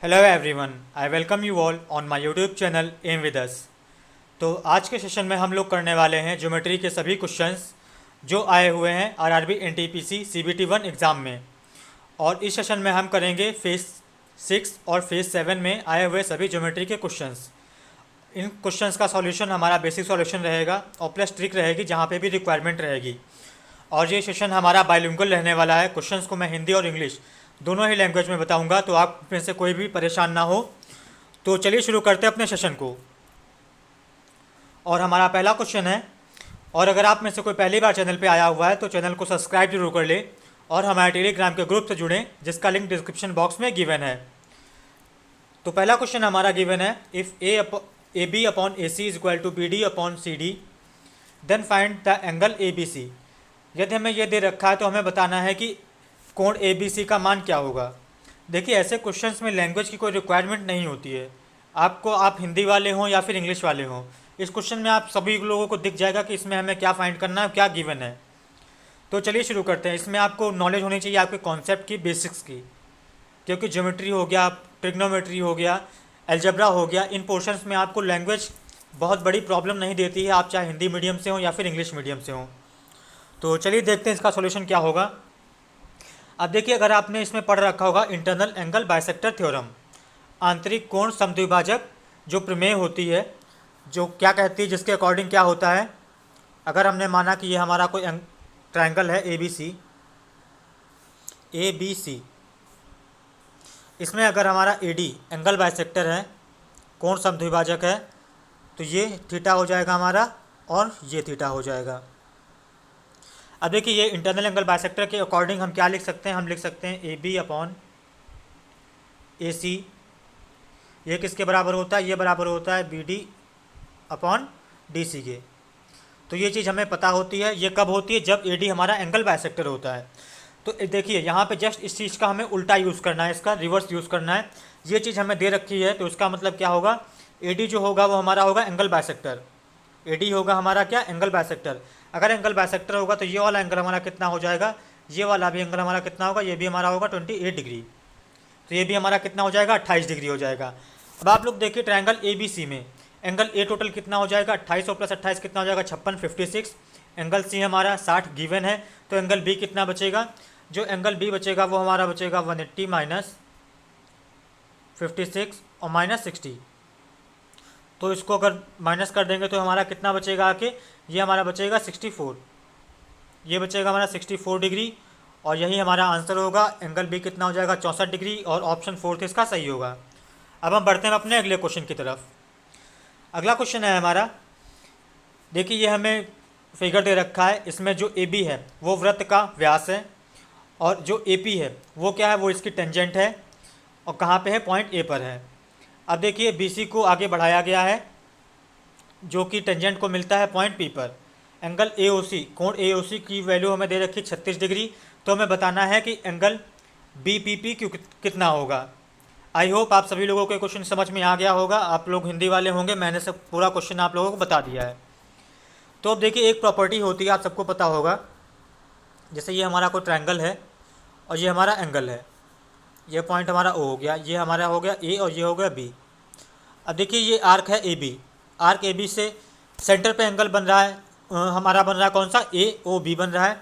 Hello everyone, I welcome you all on my YouTube channel M with us. तो आज के session में हम लोग करने वाले हैं ज्योमेट्री के सभी क्वेश्चंस जो आए हुए हैं आरआरबी एनटीपीसी सीबीटी 1 एग्ज़ाम में। और इस सेशन में हम करेंगे फेज 6 और फेज 7 में आए हुए सभी ज्योमेट्री के क्वेश्चंस। इन क्वेश्चंस का सॉल्यूशन हमारा बेसिक सॉल्यूशन रहेगा और प्लस ट्रिक रहेगी जहाँ पे भी रिक्वायरमेंट रहेगी। और ये सेशन हमारा बाइलिंगुअल रहने वाला है। क्वेश्चंस को मैं हिंदी और इंग्लिश दोनों ही लैंग्वेज में बताऊंगा, तो आप में से कोई भी परेशान ना हो। तो चलिए शुरू करते हैं अपने सेशन को। और हमारा पहला क्वेश्चन है, और अगर आप में से कोई पहली बार चैनल पे आया हुआ है तो चैनल को सब्सक्राइब जरूर कर ले और हमारे टेलीग्राम के ग्रुप से जुड़ें जिसका लिंक डिस्क्रिप्शन बॉक्स में गिवन है। तो पहला क्वेश्चन हमारा गिवन है, if A B upon A C is equal to B D upon C D then find the angle A B C. यदि हमें यह दे रखा है तो हमें बताना है कि कोण ए बी सी का मान क्या होगा। देखिए, ऐसे क्वेश्चंस में लैंग्वेज की कोई रिक्वायरमेंट नहीं होती है। आप हिंदी वाले हों या फिर इंग्लिश वाले हों, इस क्वेश्चन में आप सभी लोगों को दिख जाएगा कि इसमें हमें क्या फाइंड करना है, क्या गिवन है। तो चलिए शुरू करते हैं। इसमें आपको नॉलेज होनी चाहिए आपके कॉन्सेप्ट की, बेसिक्स की, क्योंकि ज्योमेट्री हो गया, ट्रिग्नोमेट्री हो गया, अलजेब्रा हो गया, इन पोर्शंस में आपको लैंग्वेज बहुत बड़ी प्रॉब्लम नहीं देती है, आप चाहे हिंदी मीडियम से हों या फिर इंग्लिश मीडियम से हों। तो चलिए देखते हैं इसका सॉल्यूशन क्या होगा। अब देखिए, अगर आपने इसमें पढ़ रखा होगा इंटरनल एंगल बाइसेक्टर थ्योरम, आंतरिक कोण समद्विभाजक जो प्रमेय होती है, जो क्या कहती है, जिसके अकॉर्डिंग क्या होता है, अगर हमने माना कि ये हमारा कोई ट्रायंगल है ए बी सी, इसमें अगर हमारा ए डी एंगल बाइसेक्टर है, कोण समद्विभाजक है, तो ये थीटा हो जाएगा हमारा और ये थीटा हो जाएगा। अब देखिए, ये इंटरनल एंगल बाइसेक्टर के अकॉर्डिंग हम क्या लिख सकते हैं, हम लिख सकते हैं ए बी अपॉन ए सी, ये किसके बराबर होता है, ये बराबर होता है B D upon D C के। तो ये चीज़ हमें पता होती है। ये कब होती है, जब ए डी हमारा एंगल बाइसेक्टर होता है। तो देखिए, यहाँ पे जस्ट इस चीज़ का हमें उल्टा यूज़ करना है, इसका रिवर्स यूज़ करना है। ये चीज़ हमें दे रखी है, तो इसका मतलब क्या होगा, ए डी जो होगा वो हमारा होगा एंगल बाइसेक्टर। ए डी होगा हमारा क्या, एंगल बाइसेक्टर। अगर एंगल बाइसेक्टर होगा तो ये वाला एंगल हमारा कितना हो जाएगा, ये वाला भी एंगल हमारा कितना होगा, ये भी हमारा होगा 28 डिग्री। तो ये भी हमारा कितना हो जाएगा, 28 डिग्री हो जाएगा। अब आप लोग देखिए, ट्रायंगल ए बी सी में एंगल ए टोटल कितना हो जाएगा, 28 और प्लस 28 कितना हो जाएगा, 56, 56। एंगल सी हमारा 60 गिवन है। तो एंगल बी कितना बचेगा, जो एंगल बी बचेगा वो हमारा बचेगा 180 माइनस 56 और माइनस 60। तो इसको अगर माइनस कर देंगे तो हमारा कितना बचेगा आके, ये हमारा बचेगा 64, ये बचेगा हमारा 64 डिग्री। और यही हमारा आंसर होगा। एंगल बी कितना हो जाएगा, 64 डिग्री, और ऑप्शन 4 इसका सही होगा। अब हम बढ़ते हैं अपने अगले क्वेश्चन की तरफ। अगला क्वेश्चन है हमारा, देखिए ये हमें फिगर दे रखा है, इसमें जो ए बी है वो वृत्त का व्यास है, और जो ए पी है वो क्या है, वो इसकी टेंजेंट है, और कहाँ पे है, पॉइंट ए पर है। अब देखिए, बी सी को आगे बढ़ाया गया है, जो कि टेंजेंट को मिलता है पॉइंट पी पर। एंगल ए ओ सी, कोण ए ओ सी की वैल्यू हमें दे रखी 36 डिग्री। तो हमें बताना है कि angle B P P Q कितना होगा। आई होप आप सभी लोगों को क्वेश्चन समझ में आ गया होगा। आप लोग हिंदी वाले होंगे, मैंने सब पूरा क्वेश्चन आप लोगों को बता दिया है। तो अब देखिए, एक प्रॉपर्टी होती है, आप सबको पता होगा, जैसे ये हमारा कोई ट्रायंगल है और ये हमारा एंगल है, ये पॉइंट हमारा ओ हो गया, ये हमारा हो गया ए और ये हो गया बी। अब देखिए, ये आर्क है A B, arc A B से सेंटर पे एंगल बन रहा है, हमारा बन रहा है कौन सा, ए ओ बी बन रहा है।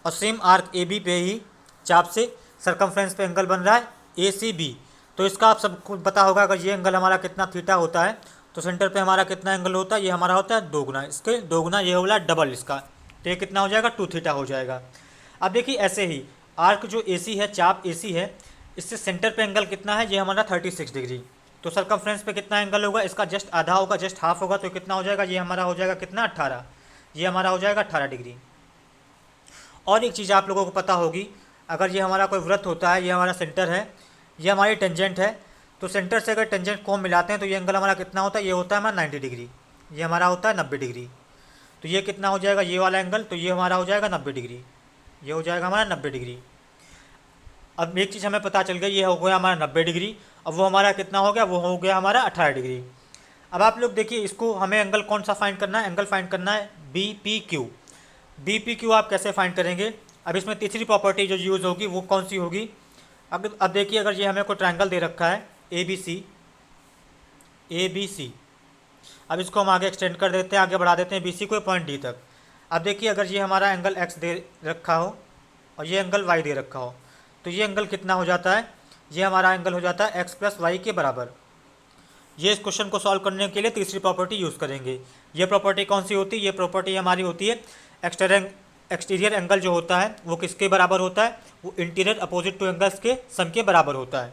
और सेम आर्क ए बी पे ही चाप से सर्कमफ्रेंस पे एंगल बन रहा है ए सी बी। तो इसका आप सबको पता होगा, अगर ये एंगल हमारा कितना थीटा होता है तो सेंटर पे हमारा कितना एंगल होता है, ये हमारा होता है दोगुना, इसके दोगुना, ये होगा डबल इसका। तो ये कितना हो जाएगा, 2 थीटा हो जाएगा। अब देखिए, ऐसे ही आर्क जो ए सी है, चाप ए सी है, इससे सेंटर पे एंगल कितना है, ये हमारा 36 डिग्री। तो सर्कमफ्रेंस पे कितना एंगल होगा, इसका जस्ट आधा होगा, जस्ट हाफ होगा, तो कितना हो जाएगा, ये हमारा हो जाएगा कितना, 18, ये हमारा हो जाएगा 18 डिग्री। और एक चीज़ आप लोगों को पता होगी, अगर ये हमारा कोई वृत्त होता है, ये हमारा सेंटर है, ये हमारी टेंजेंट है, तो सेंटर से अगर टेंजेंट को हम मिलाते हैं तो ये एंगल हमारा कितना होता है, ये होता है हमारा 90 डिग्री, ये हमारा होता है 90 डिग्री। तो ये कितना हो जाएगा, ये वाला एंगल, तो ये हमारा हो जाएगा 90 डिग्री, ये हो जाएगा हमारा 90 डिग्री। अब एक चीज़ हमें पता चल गई, ये हो गया हमारा 90 डिग्री। अब वो हमारा कितना हो गया, वो हो गया हमारा 18 डिग्री। अब आप लोग देखिए, इसको हमें एंगल कौन सा फाइंड करना है, एंगल फाइंड करना है B P Q. B P Q आप कैसे फाइंड करेंगे, अब इसमें तीसरी प्रॉपर्टी जो यूज़ होगी वो कौन सी होगी। अब देखिए, अगर ये हमें कोई ट्रायंगल दे रखा है, ABC। अब इसको हम आगे एक्सटेंड कर देते हैं, आगे बढ़ा देते हैं BC को पॉइंट D तक। अब देखिए अगर ये हमारा एंगल X दे रखा हो और ये एंगल Y दे रखा हो तो ये एंगल कितना हो जाता है, ये हमारा एंगल हो जाता है X + Y के बराबर। ये इस क्वेश्चन को सॉल्व करने के लिए तीसरी प्रॉपर्टी यूज़ करेंगे। ये प्रॉपर्टी कौन सी होती है, ये प्रॉपर्टी हमारी होती है एक्सटीरियर एंगल जो होता है वो किसके बराबर होता है, वो इंटीरियर अपोजिट टू एंगल्स के सम के बराबर होता है।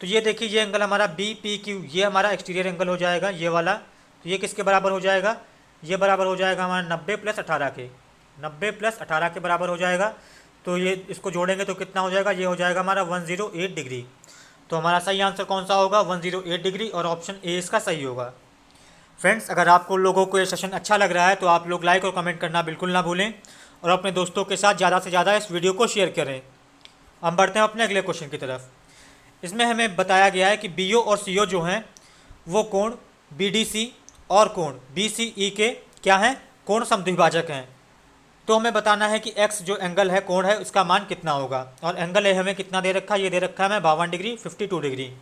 तो ये देखिए ये एंगल हमारा BPQ ये हमारा एक्सटीरियर एंगल हो जाएगा ये वाला। तो ये किसके बराबर हो जाएगा, ये बराबर हो जाएगा हमारा 90 + 18 के, 90 + 18 के बराबर हो जाएगा। तो ये इसको जोड़ेंगे तो कितना हो जाएगा, ये हो जाएगा हमारा 108 डिग्री। तो हमारा सही आंसर कौन सा होगा, 108 डिग्री, और ऑप्शन ए इसका सही होगा। फ्रेंड्स अगर आपको लोगों को ये सेशन अच्छा लग रहा है तो आप लोग लाइक और कमेंट करना बिल्कुल ना भूलें और अपने दोस्तों के साथ ज़्यादा से ज़्यादा इस वीडियो को शेयर करें। हम बढ़ते हैं अपने अगले क्वेश्चन की तरफ। इसमें हमें बताया गया है कि BO और CO जो हैं वो कोण BDC और कोण BCE के क्या हैं, कोण समद्विभाजक हैं। तो हमें बताना है कि X जो एंगल है कोण है उसका मान कितना होगा, और एंगल है हमें कितना दे रखा है, ये दे रखा है हमें 52 डिग्री 52 डिग्री।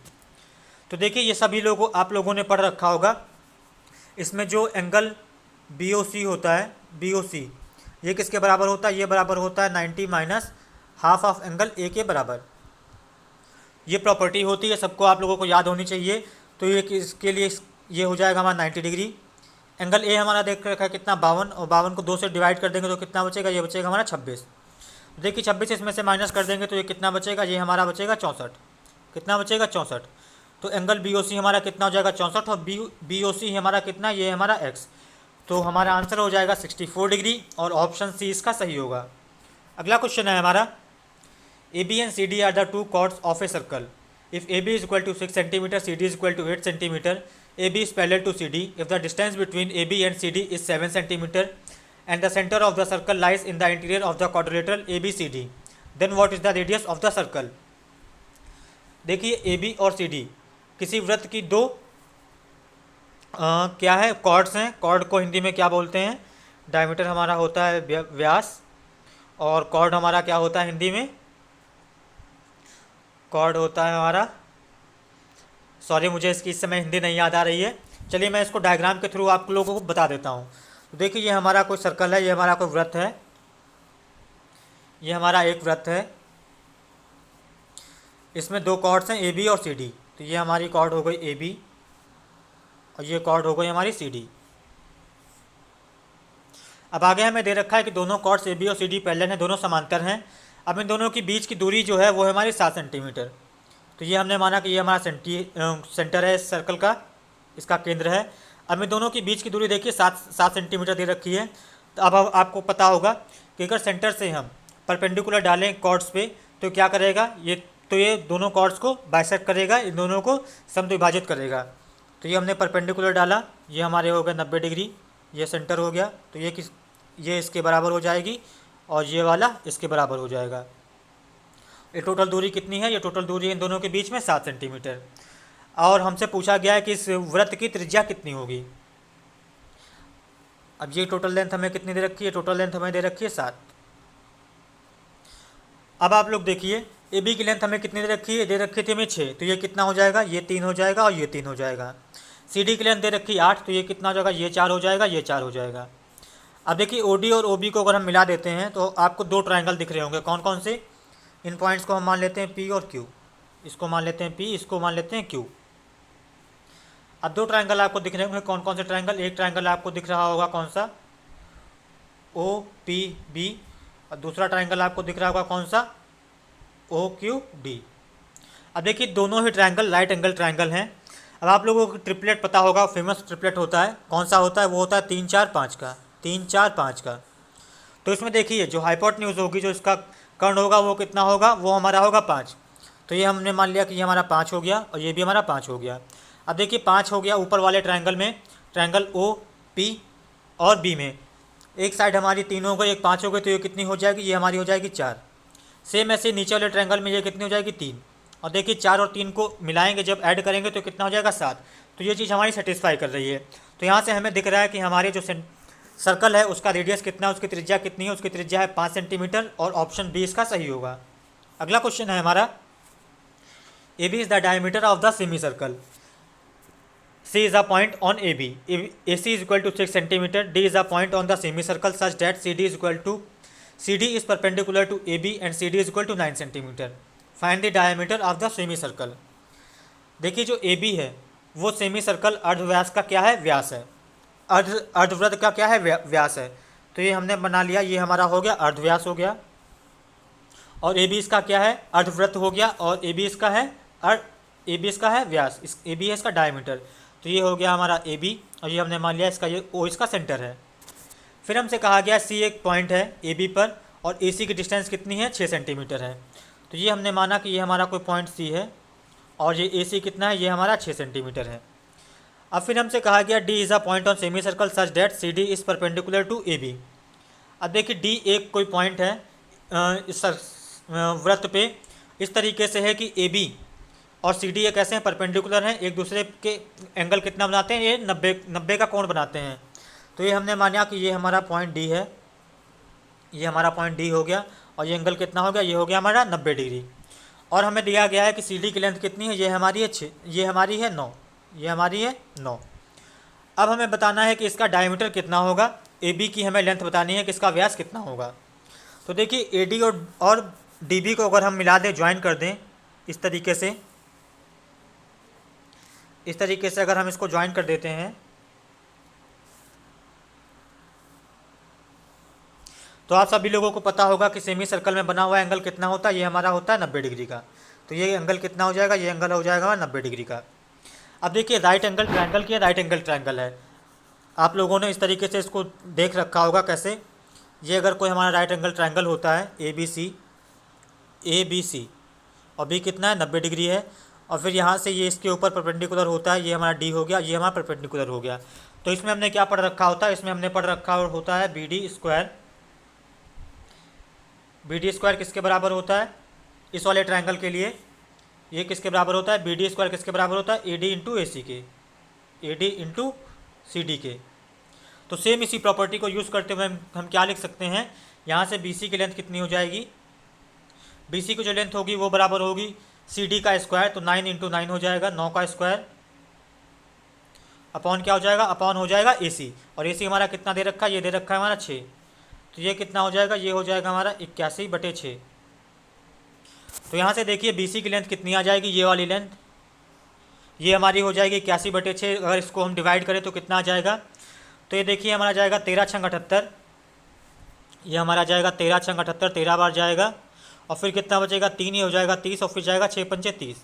तो देखिए ये सभी लोगों आप लोगों ने पढ़ रखा होगा। इसमें जो एंगल BOC होता है, BOC ये किसके बराबर होता है, ये बराबर होता है 90 minus half of angle A के बराबर। ये प्रॉपर्टी होती है, सबको आप लोगों को याद होनी चाहिए। तो ये किसके लिए ये हो जाएगा हमारा 90 डिग्री। एंगल A हमारा देख रखा है कितना 52, और 52 को 2 से डिवाइड कर देंगे तो कितना बचेगा, ये बचेगा हमारा 26। देखिए 26 इसमें से माइनस कर देंगे तो ये कितना बचेगा, ये हमारा बचेगा 64। कितना बचेगा, 64। तो एंगल BOC हमारा कितना हो जाएगा, 64, और BOC हमारा कितना, ये हमारा X। तो हमारा आंसर हो जाएगा 64 डिग्री, और ऑप्शन सी इसका सही होगा। अगला क्वेश्चन है हमारा, AB and CD are the two chords of a circle. If AB is equal to 6 cm, CD is equal to 8 cm, AB is parallel to CD. If the distance between AB and CD is 7 cm and the center of the circle lies in the interior of the quadrilateral ABCD, then what is the radius of the circle? देखिए AB और CD किसी वृत्त की दो क्या है, chords हैं। Cord को हिंदी में क्या बोलते हैं, डायमीटर हमारा होता है व्यास, और कॉर्ड हमारा क्या होता है हिंदी में, कॉर्ड होता है हमारा, सॉरी मुझे इसकी इस समय हिंदी नहीं याद आ रही है। चलिए मैं इसको डायग्राम के थ्रू आप लोगों को बता देता हूँ। तो देखिए ये हमारा कोई सर्कल है, ये हमारा कोई वृत्त है, ये हमारा एक वृत्त है, इसमें दो कॉर्ड्स हैं AB और CD। तो ये हमारी कॉर्ड हो गई AB और ये कॉर्ड हो गई हमारी CD। अब आगे हमें दे रखा है कि दोनों कॉर्ड्स AB और CD पैरेलल हैं, दोनों समांतर हैं। अब इन दोनों के बीच की दूरी जो है वो है हमारी 7 सेंटीमीटर। तो ये हमने माना कि ये हमारा सेंटर है इस सर्कल का, इसका केंद्र है। अब इन दोनों के बीच की दूरी देखिए 7 सेंटीमीटर दे रखी है। तो अब आपको पता होगा कि अगर सेंटर से हम परपेंडिकुलर डालें कॉर्ड्स पे तो क्या करेगा, ये दोनों कॉर्ड्स को बाइसेक्ट करेगा, इन दोनों को समद्विभाजित करेगा। तो ये हमने परपेंडिकुलर डाला, ये हमारे हो गए 90 डिग्री, ये सेंटर हो गया। तो ये इसके बराबर हो जाएगी और ये वाला इसके बराबर हो जाएगा। ये टोटल दूरी कितनी है, ये टोटल दूरी इन दोनों के बीच में 7 सेंटीमीटर। और हमसे पूछा गया है कि इस वृत्त की त्रिज्या कितनी होगी। अब ये टोटल लेंथ हमें कितनी दे रखी है, टोटल लेंथ हमें दे रखी है 7। अब आप लोग देखिए AB की लेंथ हमें कितनी दे रखी है, दे रखी थी हमें 6। तो ये कितना हो जाएगा, ये 3 हो जाएगा और ये 3 हो जाएगा। CD की लेंथ दे रखी 8, तो ये कितना हो जाएगा, ये 4 हो जाएगा, ये 4 हो जाएगा। अब देखिए OD और OB को अगर हम मिला देते हैं तो आपको दो ट्रायंगल दिख रहे होंगे। कौन कौन से, इन पॉइंट्स को हम मान लेते हैं P और Q, इसको मान लेते हैं P, इसको मान लेते हैं Q। अब दो ट्रायंगल आपको दिख रहे होंगे। कौन कौन से ट्रायंगल, एक ट्रायंगल आपको दिख रहा होगा कौन सा, OPB, और दूसरा ट्रायंगल आपको दिख रहा होगा कौन सा, OQD। अब देखिए दोनों ही ट्रायंगल राइट एंगल ट्रायंगल हैं। अब आप लोगों को ट्रिपलेट पता होगा, फेमस ट्रिपलेट होता है, कौन सा होता है, वो होता है 3 4 5 का, 3 4 5 का। तो इसमें देखिए जो हाइपोटेन्यूज होगी, जो इसका कर्ण होगा वो कितना होगा, वो हमारा होगा 5। तो ये हमने मान लिया कि ये हमारा 5 हो गया और ये भी हमारा 5 हो गया। अब देखिए 5 हो गया ऊपर वाले ट्रायंगल में, ट्रायंगल OP और B में, एक साइड हमारी 3 हो गई, एक 5 हो गई, तो ये कितनी हो जाएगी, ये हमारी हो जाएगी 4। सेम ऐसे नीचे वाले ट्रायंगल में ये कितनी हो जाएगी, 3। और देखिए 4 और 3 को मिलाएंगे जब ऐड करेंगे तो कितना हो जाएगा, 7। तो ये चीज़ हमारी सेटिस्फाई कर रही है। तो यहाँ से हमें दिख रहा है कि हमारे जो सर्कल है उसका रेडियस कितना है, उसकी त्रिज्या कितनी है, उसकी त्रिज्या है 5 सेंटीमीटर, और ऑप्शन बी इसका सही होगा। अगला क्वेश्चन है हमारा, A B is the diameter of the semi circle, C is a point on A B, A C is equal to 6 centimetre, D is a point on the semi circle such that C D is equal to C D is perpendicular to A B and C D is equal to 9 centimetre. Find the diameter of the semi circle. देखिए जो A B है वो semi circle अर्धव्यास का क्या है, व्यास है, अर्धवृत्त का क्या है, व्यास है। तो ये हमने बना लिया, ये हमारा हो गया अर्धव्यास हो गया, और ए बी इसका क्या है, अर्धवृत्त हो गया, और ए बी इसका है ए बी इसका है व्यास, इस ए बी है इसका डायमीटर। तो ये हो गया हमारा ए बी, और ये हमने मान लिया इसका ये ओ इसका सेंटर है। फिर हमसे कहा गया सी एक पॉइंट है ए बी पर, और ए सी की डिस्टेंस कितनी है, 6 सेंटीमीटर है। तो ये हमने माना कि ये हमारा कोई पॉइंट सी है, और ये ए सी कितना है, ये हमारा 6 सेंटीमीटर है। अब फिर हमसे कहा गया D is a point on semi circle such that C D is perpendicular to A B. अब देखिए डी एक कोई पॉइंट है इस वृत्त पे इस तरीके से है कि ए बी और सी डी ये कैसे हैं, परपेंडिकुलर हैं, एक दूसरे के एंगल कितना बनाते हैं, ये 90 का कोण बनाते हैं। तो ये हमने माना कि ये हमारा पॉइंट डी है, ये हमारा पॉइंट डी हो गया, और ये एंगल कितना हो गया, ये हो गया हमारा 90 डिग्री। और हमें दिया गया है कि सी डी की लेंथ कितनी है, ये हमारी है 6, ये हमारी है 9, ये हमारी है 9। अब हमें बताना है कि इसका डायमीटर कितना होगा, ए बी की हमें लेंथ बतानी है कि इसका व्यास कितना होगा। तो देखिए ए डी और डी बी को अगर हम मिला दें, ज्वाइन कर दें इस तरीके से, अगर हम इसको ज्वाइन कर देते हैं तो आप सभी लोगों को पता होगा कि सेमी सर्कल में बना हुआ एंगल कितना होता है, ये हमारा होता है 90 डिग्री का। तो ये एंगल कितना हो जाएगा, ये एंगल हो जाएगा 90 डिग्री का। अब देखिए राइट एंगल ट्रायंगल की राइट एंगल ट्रायंगल है, आप लोगों ने इस तरीके से इसको देख रखा होगा कैसे। ये अगर कोई हमारा राइट एंगल ट्रायंगल होता है ए बी सी और बी कितना है 90 डिग्री है, और फिर यहाँ से ये इसके ऊपर परपेंडिकुलर होता है, ये हमारा डी हो गया, ये हमारा परपेंडिकुलर हो गया। तो इसमें हमने क्या पढ़ रखा होता है, इसमें हमने पढ़ रखा होता है B D square. B D square किसके बराबर होता है, इस वाले ट्रायंगल के लिए ये किसके बराबर होता है, बी डी स्क्वायर किसके बराबर होता है, ए डी इंटू ए सी के, A D into C D के। तो सेम इसी प्रॉपर्टी को यूज़ करते हुए हम क्या लिख सकते हैं, यहाँ से बी सी की लेंथ कितनी हो जाएगी, बी सी की जो लेंथ होगी वो बराबर होगी सी डी का स्क्वायर, तो 9 इंटू 9 हो जाएगा, 9 का स्क्वायर, अपॉन क्या हो जाएगा, अपॉन हो जाएगा ए सी, और ए सी हमारा कितना दे रखा है, ये दे रखा है हमारा 6। तो ये कितना हो जाएगा, ये हो जाएगा हमारा 81/6। तो यहाँ से देखिए बी सी की लेंथ कितनी आ जाएगी, ये वाली लेंथ, ये हमारी हो जाएगी 81/6। अगर इसको हम डिवाइड करें तो कितना आ जाएगा, तो ये देखिए हमारा जाएगा 13 छंग 78, ये हमारा जाएगा 13 छंग 78, 13 बार जाएगा, और फिर कितना बचेगा, 3 ही हो जाएगा 30, और फिर जाएगा 6 पंचे 30।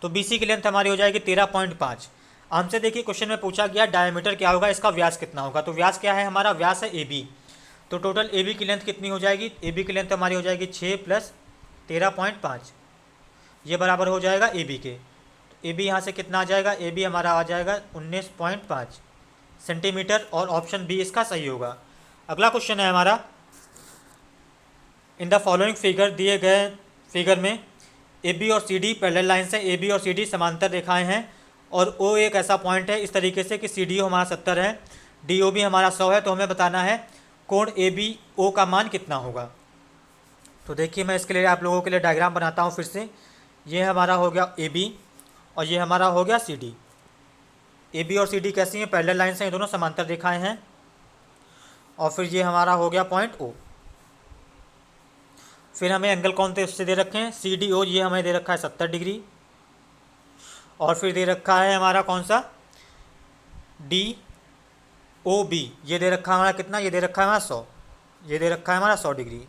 तो बी सी की लेंथ हमारी हो जाएगी 13.5। हमसे देखिए क्वेश्चन में पूछा गया डायमीटर क्या होगा, इसका व्यास कितना होगा। तो व्यास क्या है हमारा, व्यास है ए बी। तो टोटल ए बी की लेंथ कितनी हो जाएगी, ए बी की लेंथ हमारी हो जाएगी 6 + 13.5, ये बराबर हो जाएगा ए बी के। तो ए बी यहाँ से कितना आ जाएगा, ए बी हमारा आ जाएगा 19.5 सेंटीमीटर, और ऑप्शन बी इसका सही होगा। अगला क्वेश्चन है हमारा, इन द फॉलोइंग फिगर, दिए गए फिगर में ए बी और सी डी पैरेलल लाइन्स हैं, ए बी और सी डी समांतर रेखाएं हैं, और ओ एक ऐसा पॉइंट है इस तरीके से कि सी डी ओ हमारा 70 है, डी ओ भी हमारा 100 है। तो हमें बताना है कोण ए बी ओ का मान कितना होगा। तो देखिए मैं इसके लिए आप लोगों के लिए डायग्राम बनाता हूँ फिर से। ये हमारा हो गया ए बी, और ये हमारा हो गया सी डी। ए बी और सी डी कैसी हैं, पैरेलल लाइन्स हैं, ये दोनों समांतर रेखाएं हैं, और फिर ये हमारा हो गया पॉइंट ओ। फिर हमें एंगल कौन से उससे दे रखे हैं, सी डी ओ, ये हमें दे रखा है 70 डिग्री, और फिर दे रखा है हमारा कौन सा, डी ओ बी, ये दे रखा है हमारा कितना, ये दे रखा है हमारा 100, ये दे रखा है हमारा 100 डिग्री।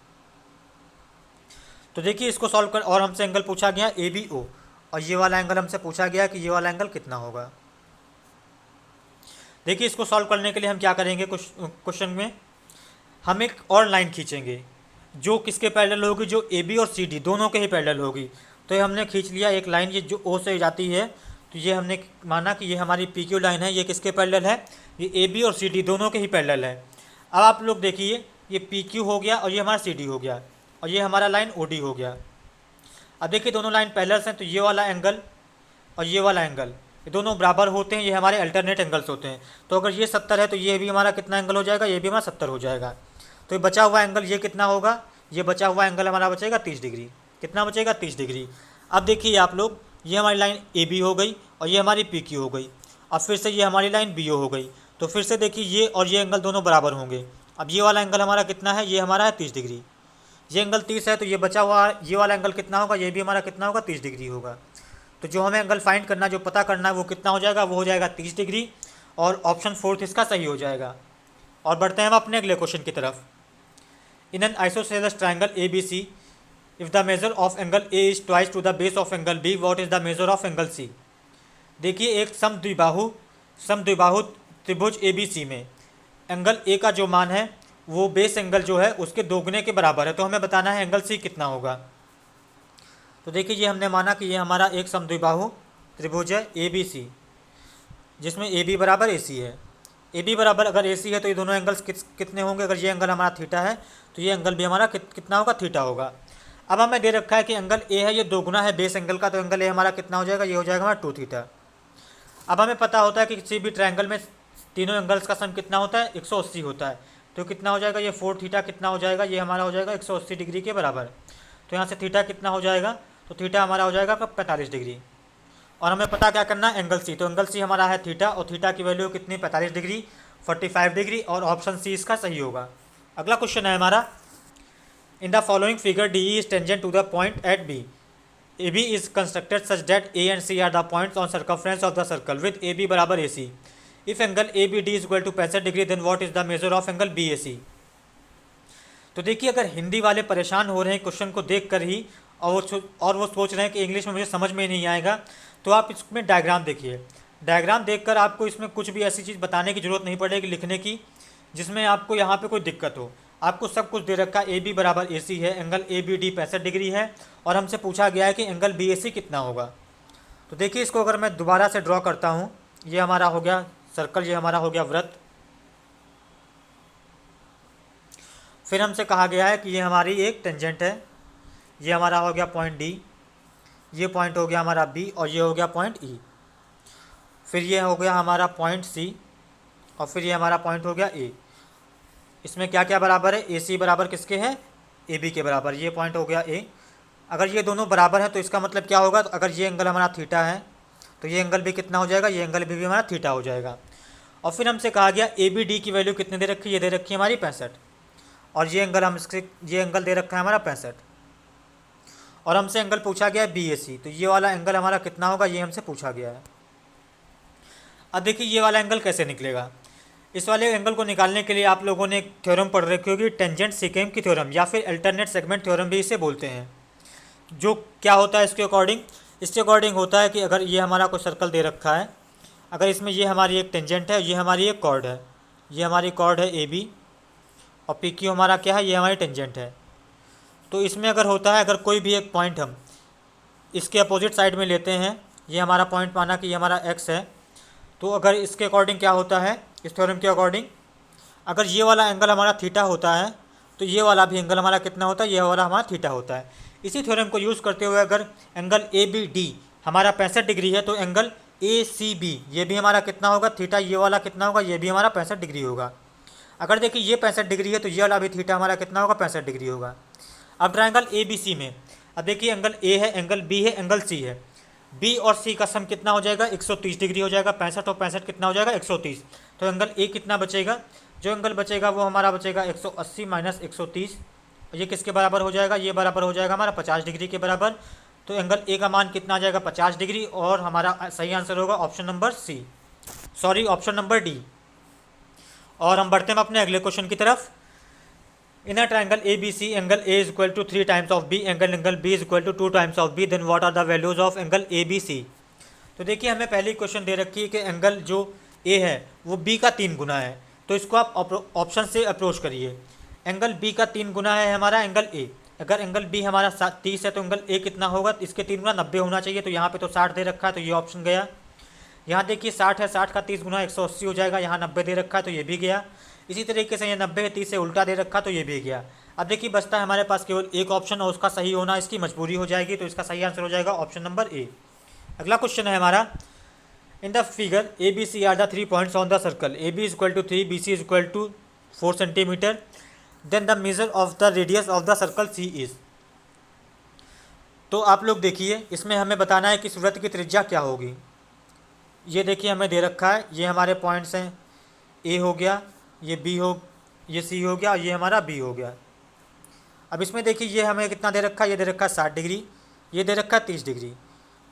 तो देखिए इसको सॉल्व कर, और हमसे एंगल पूछा गया ए बी ओ, और ये वाला एंगल हमसे पूछा गया कि ये वाला एंगल कितना होगा। देखिए इसको सॉल्व करने के लिए हम क्या करेंगे, क्वेश्चन में हम एक और लाइन खींचेंगे जो किसके पैरेलल होगी, जो ए बी और सी डी दोनों के ही पैरेलल होगी। तो ये हमने खींच लिया एक लाइन, ये जो ओ से जाती है, तो ये हमने माना कि ये हमारी पी क्यू लाइन है, ये किसके पैरेलल है, ये ए बी और सी डी दोनों के ही पैरेलल है। अब आप लोग देखिए ये पी क्यू हो गया, और ये हमारा सी डी हो गया, और ये हमारा लाइन ओ डी हो गया। अब देखिए दोनों लाइन पैरेलल्स हैं, तो ये वाला एंगल और ये वाला एंगल ये दोनों बराबर होते हैं, ये हमारे अल्टरनेट एंगल्स होते हैं। तो अगर ये 70 है तो ये भी हमारा कितना एंगल हो जाएगा, ये भी हमारा 70 हो जाएगा। तो ये बचा हुआ एंगल ये कितना होगा, ये बचा हुआ एंगल हमारा बचेगा 30 डिग्री। कितना बचेगा, 30 डिग्री। अब देखिए आप लोग ये हमारी लाइन ए बी हो गई और ये हमारी पी क्यू हो गई। अब फिर से ये हमारी लाइन बी ओ हो गई। तो फिर से देखिए ये और ये एंगल दोनों बराबर होंगे। अब ये वाला एंगल हमारा कितना है, ये हमारा है 30 डिग्री। ये एंगल 30 है तो ये बचा हुआ ये वाला एंगल कितना होगा, ये भी हमारा कितना होगा, 30 डिग्री होगा। तो जो हमें एंगल फाइंड करना, जो पता करना है वो कितना हो जाएगा, वो हो जाएगा 30 डिग्री और ऑप्शन 4 इसका सही हो जाएगा। और बढ़ते हैं हम अपने अगले क्वेश्चन की तरफ। In an isosceles triangle A B C, if the measure of angle A is twice to the base of angle B, what is the measure of angle C. देखिए एक समद्विबाहु त्रिभुज ए बी सी में एंगल ए का जो मान है वो base angle जो है उसके दोगुने के बराबर है। तो हमें बताना है एंगल सी कितना होगा। तो देखिए ये हमने माना कि ये हमारा एक समद्विबाहु त्रिभुज है ए बी सी, जिसमें ए बी बराबर ए सी है। ए बी बराबर अगर ए सी है तो ये दोनों एंगल्स कितने होंगे, अगर ये एंगल हमारा थीटा है तो ये एंगल भी हमारा कितना होगा, थीटा होगा। अब हमें दे रखा है कि एंगल ए है ये दोगुना है बेस एंगल का, तो एंगल ए हमारा कितना हो जाएगा, ये हो जाएगा हमारा 2 थीटा। अब हमें पता होता है कि किसी भी ट्रायंगल में तीनों एंगल्स का सम कितना होता है, 180 होता है। तो कितना हो जाएगा, ये 4 थीटा कितना हो जाएगा, ये हमारा हो जाएगा 180 डिग्री के बराबर। तो यहाँ से थीटा कितना हो जाएगा, तो थीटा हमारा हो जाएगा 45 डिग्री। और हमें पता क्या करना है, एंगल सी। तो एंगल सी हमारा है थीटा और थीटा की वैल्यू कितनी, 45 डिग्री, 45 डिग्री, और ऑप्शन सी इसका सही होगा। अगला क्वेश्चन है हमारा, in the following figure D is tangent to the point at B, A B is constructed such that A and C are the points on circumference of the circle with A B बराबर A C. If angle A B D is equal to 65 degree then what is the measure of angle B A सी। तो देखिए अगर हिंदी वाले परेशान हो रहे हैं question को देख कर ही और वो सोच रहे हैं कि इंग्लिश में मुझे समझ में नहीं आएगा, तो आप इसमें डायग्राम देखिए। डायग्राम देखकर आपको इसमें कुछ भी ऐसी चीज़ बताने की ज़रूरत नहीं पड़ेगी लिखने की जिसमें आपको यहाँ पे कोई दिक्कत हो। आपको सब कुछ दे रखा है, ए बी बराबर ए सी है, angle A B D 65 degree है और हमसे पूछा गया है कि एंगल बी ए सी कितना होगा। तो देखिए इसको अगर मैं दोबारा से ड्रॉ करता हूँ, ये हमारा हो गया सर्कल, ये हमारा हो गया वृत्त। फिर हमसे कहा गया है कि ये हमारी एक टेंजेंट है, ये हमारा हो गया पॉइंट डी, ये पॉइंट हो गया हमारा बी और ये हो गया पॉइंट ई। फिर ये हो गया हमारा पॉइंट सी और फिर ये हमारा पॉइंट हो गया ए। इसमें क्या क्या बराबर है, ए सी बराबर किसके है, ए बी के बराबर। ये पॉइंट हो गया ए। अगर ये दोनों बराबर है तो इसका मतलब क्या होगा, तो अगर ये एंगल हमारा थीटा है तो ये एंगल भी कितना हो जाएगा, ये एंगल भी हमारा थीटा हो जाएगा। और फिर हमसे कहा गया ए बी डी की वैल्यू कितनी दे रखी है, ये दे रखी है हमारी 65 और ये एंगल ये एंगल दे रखा है हमारा 65 और हमसे एंगल पूछा गया है बी ए सी। तो ये वाला एंगल हमारा कितना होगा, ये हमसे पूछा गया है। अब देखिए ये वाला एंगल कैसे निकलेगा। इस वाले एंगल को निकालने के लिए आप लोगों ने एक थ्योरम पढ़ रखी होगी, टेंजेंट सीकेम की थ्योरम या फिर अल्टरनेट सेगमेंट थ्योरम भी इसे बोलते हैं। जो क्या होता है इसके अकॉर्डिंग, इसके अकॉर्डिंग होता है कि अगर ये हमारा कोई सर्कल दे रखा है, अगर इसमें ये हमारी एक टेंजेंट है, ये हमारी एक कॉर्ड है, ये हमारी कॉर्ड है ए बी और पी क्यू हमारा क्या है, ये हमारी टेंजेंट है। तो इसमें अगर होता है, अगर कोई भी एक पॉइंट हम इसके अपोजिट साइड में लेते हैं, ये हमारा पॉइंट माना कि ये हमारा एक्स है, तो अगर इसके अकॉर्डिंग क्या होता है, इस थ्योरम के अकॉर्डिंग अगर ये वाला एंगल हमारा थीटा होता है तो ये वाला भी एंगल हमारा कितना होता है, ये वाला हमारा थीटा होता है। इसी थ्योरम को यूज़ करते हुए अगर एंगल ए बी डी हमारा 65 डिग्री है तो एंगल ए सी बी ये भी हमारा कितना होगा, थीटा, ये वाला कितना होगा, ये भी हमारा 65 डिग्री होगा। अगर देखिए ये 65 डिग्री है तो ये वाला भी थीटा हमारा कितना होगा, 65 डिग्री होगा। अब ट्रायंगल ए बी सी में अब देखिए एंगल ए है, एंगल बी है, एंगल सी है। बी और सी का सम कितना हो जाएगा, 130 डिग्री हो जाएगा। 65 और 65 कितना हो जाएगा, 130। तो एंगल ए कितना बचेगा, जो एंगल बचेगा वो हमारा बचेगा 180 माइनस 130। ये किसके बराबर हो जाएगा, ये बराबर हो जाएगा हमारा 50 डिग्री के बराबर। तो एंगल ए का मान कितना आ जाएगा, 50 डिग्री। और हमारा सही आंसर होगा option number C, sorry option number D. और हम बढ़ते हैं अपने अगले क्वेश्चन की तरफ। In a triangle A B C angle A is equal to 3 times of B, angle B is equal to 2 times of B, then what are the values of angle A B C. तो देखिए हमें पहली question दे रखी है कि angle जो ए है वो बी का 3 गुना है, तो इसको आप ऑप्शन से अप्रोच करिए। एंगल बी का 3 गुना है हमारा एंगल ए। अगर एंगल बी हमारा 30 है तो एंगल ए कितना होगा, इसके 3 गुना 90 होना चाहिए। तो यहाँ पे तो 60 दे रखा है तो ये ऑप्शन गया। यहाँ देखिए 60 है, 60 का 30 गुना 180 हो जाएगा। यहाँ 90 दे रखा है तो ये भी गया। इसी तरीके से ये 90 है, 30 से उल्टा दे रखा तो ये भी गया। अब देखिए बचता है हमारे पास केवल एक ऑप्शन और उसका सही होना इसकी मजबूरी हो जाएगी। तो इसका सही आंसर हो जाएगा ऑप्शन नंबर ए। अगला क्वेश्चन है हमारा, in the figure A B C are the 3 points on the circle, A B is equal to 3, B C is equal to 4 centimetre, then the measure of the radius of the circle C is. तो आप लोग देखिए, इसमें हमें बताना है कि इस वृत्त की त्रिज्या क्या होगी। ये देखिए हमें दे रखा है, ये हमारे पॉइंट्स हैं, ए हो गया, ये सी हो गया और ये हमारा बी हो गया। अब इसमें देखिए ये हमें कितना दे रखा है, ये दे रखा है 60 डिग्री, ये दे रखा है 30 डिग्री।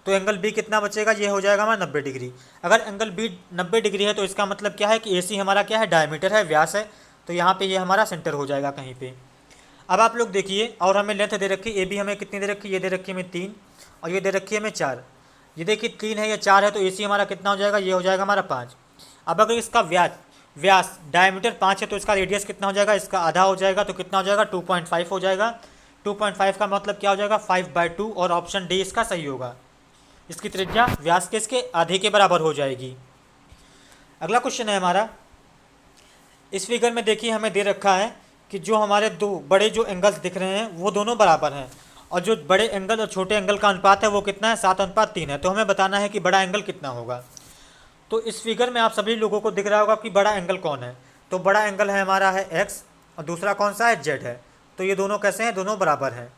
तो एंगल बी कितना बचेगा, ये हो जाएगा हमारा 90 डिग्री। अगर एंगल बी 90 डिग्री है तो इसका मतलब क्या है कि ए सी हमारा क्या है, डायमीटर है, व्यास है। तो यहाँ पे ये हमारा सेंटर हो जाएगा कहीं पे। अब आप लोग देखिए, और हमें लेंथ दे रखी है, ए बी हमें कितनी दे रखी है, ये दे रखी है हमें 3 और ये दे रखी है हमें 4। ये देखिए 3 है या 4 है, तो ए सी हमारा कितना हो जाएगा, ये हो जाएगा हमारा 5। अब अगर इसका व्यास डायमीटर 5 है तो इसका रेडियस कितना हो जाएगा, इसका आधा हो जाएगा, तो कितना हो जाएगा 2.5 हो जाएगा। 2.5 का मतलब क्या हो जाएगा 5/2, और ऑप्शन डी इसका सही होगा। इसकी त्रिज्या व्यास के इसके आधे के बराबर हो जाएगी। अगला क्वेश्चन है हमारा, इस फिगर में देखिए हमें दे रखा है कि जो हमारे दो बड़े जो एंगल्स दिख रहे हैं वो दोनों बराबर हैं, और जो बड़े एंगल और छोटे एंगल का अनुपात है वो कितना है, 7:3 है। तो हमें बताना है कि बड़ा एंगल कितना होगा। तो इस फिगर में आप सभी लोगों को दिख रहा होगा कि बड़ा एंगल कौन है। तो बड़ा एंगल है हमारा है एक्स, और दूसरा कौन सा है, जेड है। तो ये दोनों कैसे हैं, दोनों बराबर हैं।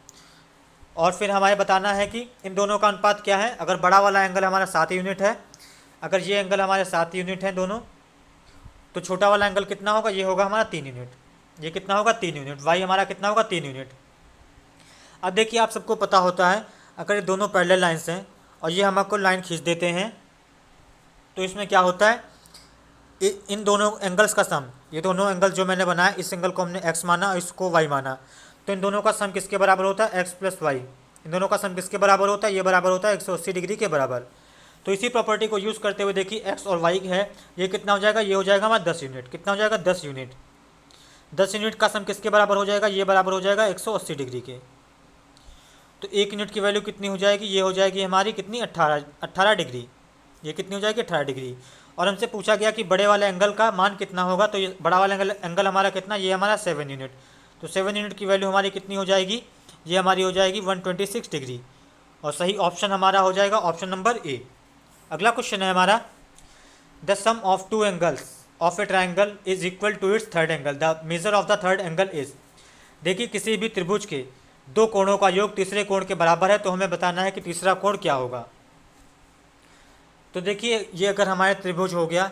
और फिर हमें बताना है कि इन दोनों का अनुपात क्या है। अगर बड़ा वाला एंगल हमारा 7 यूनिट है, अगर ये एंगल हमारे 7 यूनिट हैं दोनों, तो छोटा वाला एंगल कितना होगा, ये होगा हमारा 3 यूनिट। ये कितना होगा, 3 यूनिट। वाई हमारा कितना होगा, 3 यूनिट। अब देखिए आप सबको पता होता है, अगर ये दोनों पैरेलल लाइन्स हैं और ये हम आपको लाइन खींच देते हैं, तो इसमें क्या होता है, इन दोनों एंगल्स का सम, ये दोनों एंगल जो मैंने बनाया, इस एंगल को हमने एक्स माना और इसको वाई माना, तो इन दोनों का सम किसके बराबर होता है, एक्स प्लस वाई। इन दोनों का सम किसके बराबर होता है, ये बराबर होता है 180 डिग्री के बराबर। तो इसी प्रॉपर्टी को यूज़ करते हुए देखिए एक्स और वाई है, ये कितना हो जाएगा, ये हो जाएगा हमारा 10 यूनिट। कितना हो जाएगा, 10 यूनिट। 10 यूनिट का सम किसके बराबर हो जाएगा, ये बराबर हो जाएगा 180 डिग्री के। तो 1 यूनिट की वैल्यू कितनी हो जाएगी, ये हो जाएगी हमारी कितनी, 18 डिग्री। ये कितनी हो जाएगी, 18 डिग्री। और हमसे पूछा गया कि बड़े वाले एंगल का मान कितना होगा, तो ये बड़ा वाला एंगल हमारा कितना, ये हमारा 7 यूनिट। तो 7 यूनिट की वैल्यू हमारी कितनी हो जाएगी, ये हमारी हो जाएगी 126 डिग्री। और सही ऑप्शन हमारा हो जाएगा ऑप्शन नंबर ए। अगला क्वेश्चन है हमारा, the sum of two angles of a triangle is equal to its third angle, the measure of the third angle is. देखिए किसी भी त्रिभुज के दो कोणों का योग तीसरे कोण के बराबर है, तो हमें बताना है कि तीसरा कोण क्या होगा। तो देखिए ये अगर हमारे त्रिभुज हो गया,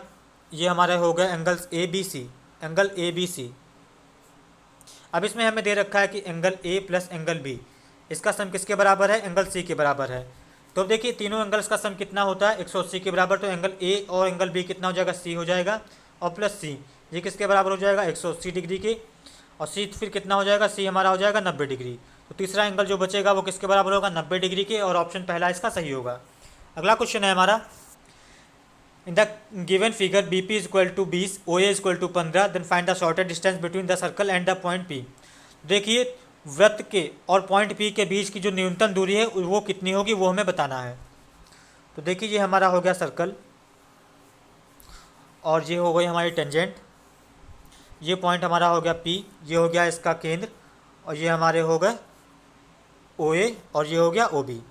ये हमारे हो गए angles A B C, angle A B C. अब इसमें हमें दे रखा है कि angle A plus angle B, इसका सम किसके बराबर है, एंगल सी के बराबर है। तो देखिए तीनों एंगल्स का सम कितना होता है, 180 के बराबर। तो एंगल ए और एंगल बी कितना हो जाएगा, सी हो जाएगा, और प्लस सी, ये किसके बराबर हो जाएगा, 180 डिग्री के। और सी फिर कितना हो जाएगा, सी हमारा हो जाएगा 90 डिग्री। तो तीसरा एंगल जो बचेगा वो किसके बराबर होगा, 90 डिग्री के, और ऑप्शन पहला इसका सही होगा। अगला क्वेश्चन है हमारा, in the given figure B P is equal to 20, O A is equal to 15, then find the shortest distance between the circle and the point P. देखिए वृत्त के और पॉइंट पी के बीच की जो न्यूनतम दूरी है वो कितनी होगी, वो हमें बताना है। तो देखिए ये हमारा हो गया सर्कल, और ये हो गई हमारी टेंजेंट, ये पॉइंट हमारा हो गया पी, ये हो गया इसका केंद्र, और ये हमारे हो गए ओ ए, और ये हो गया ओ बी।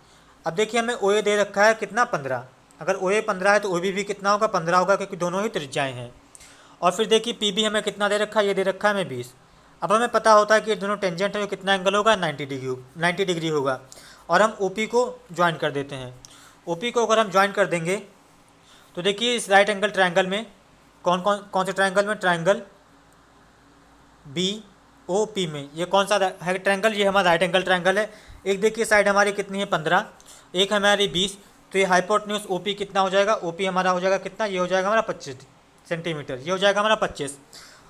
अब देखिए हमें ओ ए दे रखा है कितना, 15। अगर ओ ए 15 है तो ओ बी भी कितना होगा, 15 होगा, क्योंकि दोनों ही त्रिज्याएँ हैं। और फिर देखिए पी भी हमें कितना दे रखा है, ये दे रखा है हमें 20। अब हमें पता होता है कि दोनों टेंजेंट है, कितना एंगल होगा, 90 डिग्री होगा। और हम ओ पी को ज्वाइन कर देते हैं। ओ पी को अगर हम ज्वाइन कर देंगे तो देखिए इस राइट एंगल ट्रायंगल में कौन से ट्रायंगल में, ट्रायंगल बी ओ पी में, ये कौन सा है ट्रायंगल, ये हमारा राइट एंगल ट्रायंगल है। एक देखिए साइड हमारी कितनी है, 15, एक हमारी 20। तो ये हाइपोटेन्यूज ओ पी कितना हो जाएगा, ओ पी हमारा हो जाएगा कितना, ये हो जाएगा हमारा 25 सेंटीमीटर, ये हो जाएगा हमारा 25।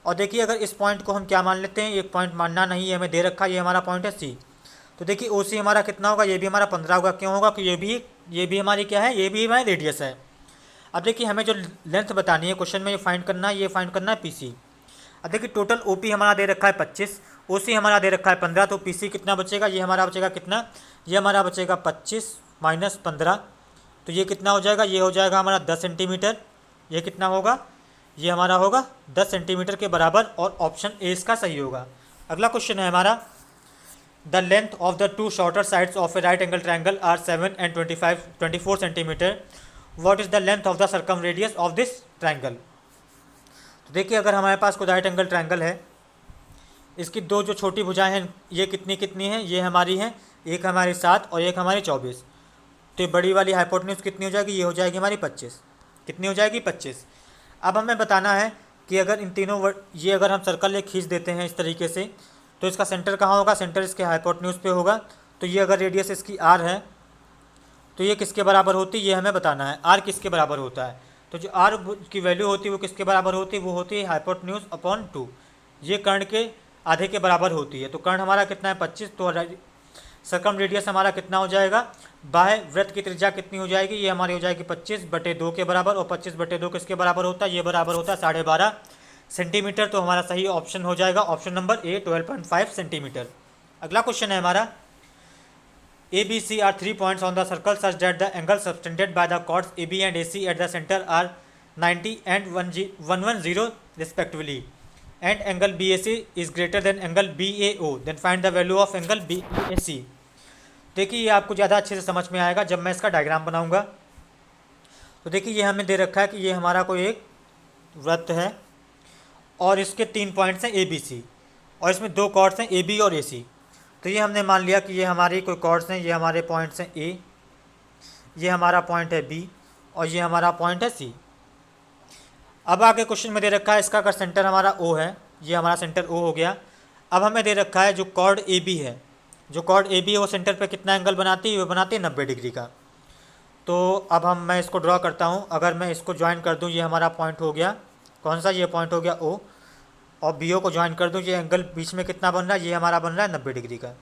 और देखिए अगर इस पॉइंट को हम क्या मान लेते हैं, एक पॉइंट मानना नहीं है, हमें दे रखा है, ये हमारा पॉइंट है सी। तो देखिए ओ सी हमारा कितना होगा, ये भी हमारा 15 होगा। क्यों होगा, कि ये भी हमारी क्या है, ये भी हमारी रेडियस है। अब देखिए हमें जो लेंथ बतानी है क्वेश्चन में, ये फाइंड करना है, ये फाइंड करना है पी सी। अब देखिए टोटल ओ पी हमारा दे रखा है 25, ओ सी हमारा दे रखा है 15, तो पी सी कितना बचेगा, ये हमारा बचेगा कितना, ये हमारा बचेगा 25 माइनस 15, तो ये कितना हो जाएगा, ये हो जाएगा हमारा 10 सेंटीमीटर। ये कितना होगा, ये हमारा होगा 10 सेंटीमीटर के बराबर, और ऑप्शन ए इसका सही होगा। अगला क्वेश्चन है हमारा, the length of the two shorter sides of a right angle triangle are 7 and 24 centimetre, what is the length of the circum radius of this triangle. तो देखिए अगर हमारे पास कोई राइट एंगल ट्रायंगल है, इसकी दो जो छोटी भुजाएं हैं ये कितनी कितनी हैं, ये हमारी हैं एक हमारी 7 और एक हमारी 24। तो ये बड़ी वाली हाइपोटेन्यूज कितनी हो जाएगी, ये हो जाएगी हमारी 25। कितनी हो जाएगी, 25। अब हमें बताना है कि अगर इन तीनों ये अगर हम सर्कल एक खींच देते हैं इस तरीके से, तो इसका सेंटर कहाँ होगा, सेंटर इसके हाइपोटेन्यूज पे होगा। तो ये अगर रेडियस इसकी आर है तो ये किसके बराबर होती है, ये हमें बताना है। आर किसके बराबर होता है, तो जो आर की वैल्यू होती है वो किसके बराबर होती है, वो होती है हाइपोटेन्यूज अपॉन 2। ये कर्ण के आधे के बराबर होती है। तो कर्ण हमारा कितना है, 25। तो सर्कम रेडियस हमारा कितना हो जाएगा, बाह्य वृत्त की त्रिज्या कितनी हो जाएगी, ये हमारी हो जाएगी 25/2 के बराबर। और 25/2 किसके बराबर होता है, ये बराबर होता है 12.5 सेंटीमीटर। तो हमारा सही ऑप्शन हो जाएगा ऑप्शन नंबर ए, 12.5 सेंटीमीटर। अगला क्वेश्चन है हमारा, A, B, C are 3 points on the circle such that the angle subtended by the chords AB and AC at the center are 90 and 110 respectively, and angle BAC is greater than angle BAO. Then find the value of angle BAC. देखिए ये आपको ज़्यादा अच्छे से समझ में आएगा जब मैं इसका डायग्राम बनाऊंगा। तो देखिए ये हमें दे रखा है कि ये हमारा कोई एक वृत्त है और इसके 3 पॉइंट्स हैं ABC, और इसमें 2 कॉर्ड्स हैं AB और AC। तो ये हमने मान लिया कि ये हमारी कोई कॉर्ड्स हैं, ये हमारे पॉइंट्स हैं A, ये हमारा पॉइंट है B, और ये हमारा पॉइंट है C। अब आगे क्वेश्चन में दे रखा है इसका अगर सेंटर हमारा O है, ये हमारा सेंटर O हो गया। अब हमें दे रखा है जो कॉर्ड AB है, जो कॉर्ड AB है वो सेंटर पे कितना एंगल बनाती है, वो बनाती है 90 डिग्री का। तो अब मैं इसको ड्रॉ करता हूँ। अगर मैं इसको ज्वाइन कर दूँ, ये हमारा पॉइंट हो गया, कौन सा, ये पॉइंट हो गया O, और BO को ज्वाइन कर दूँ, ये एंगल बीच में कितना बन रहा है, ये हमारा बन रहा है 90 डिग्री का।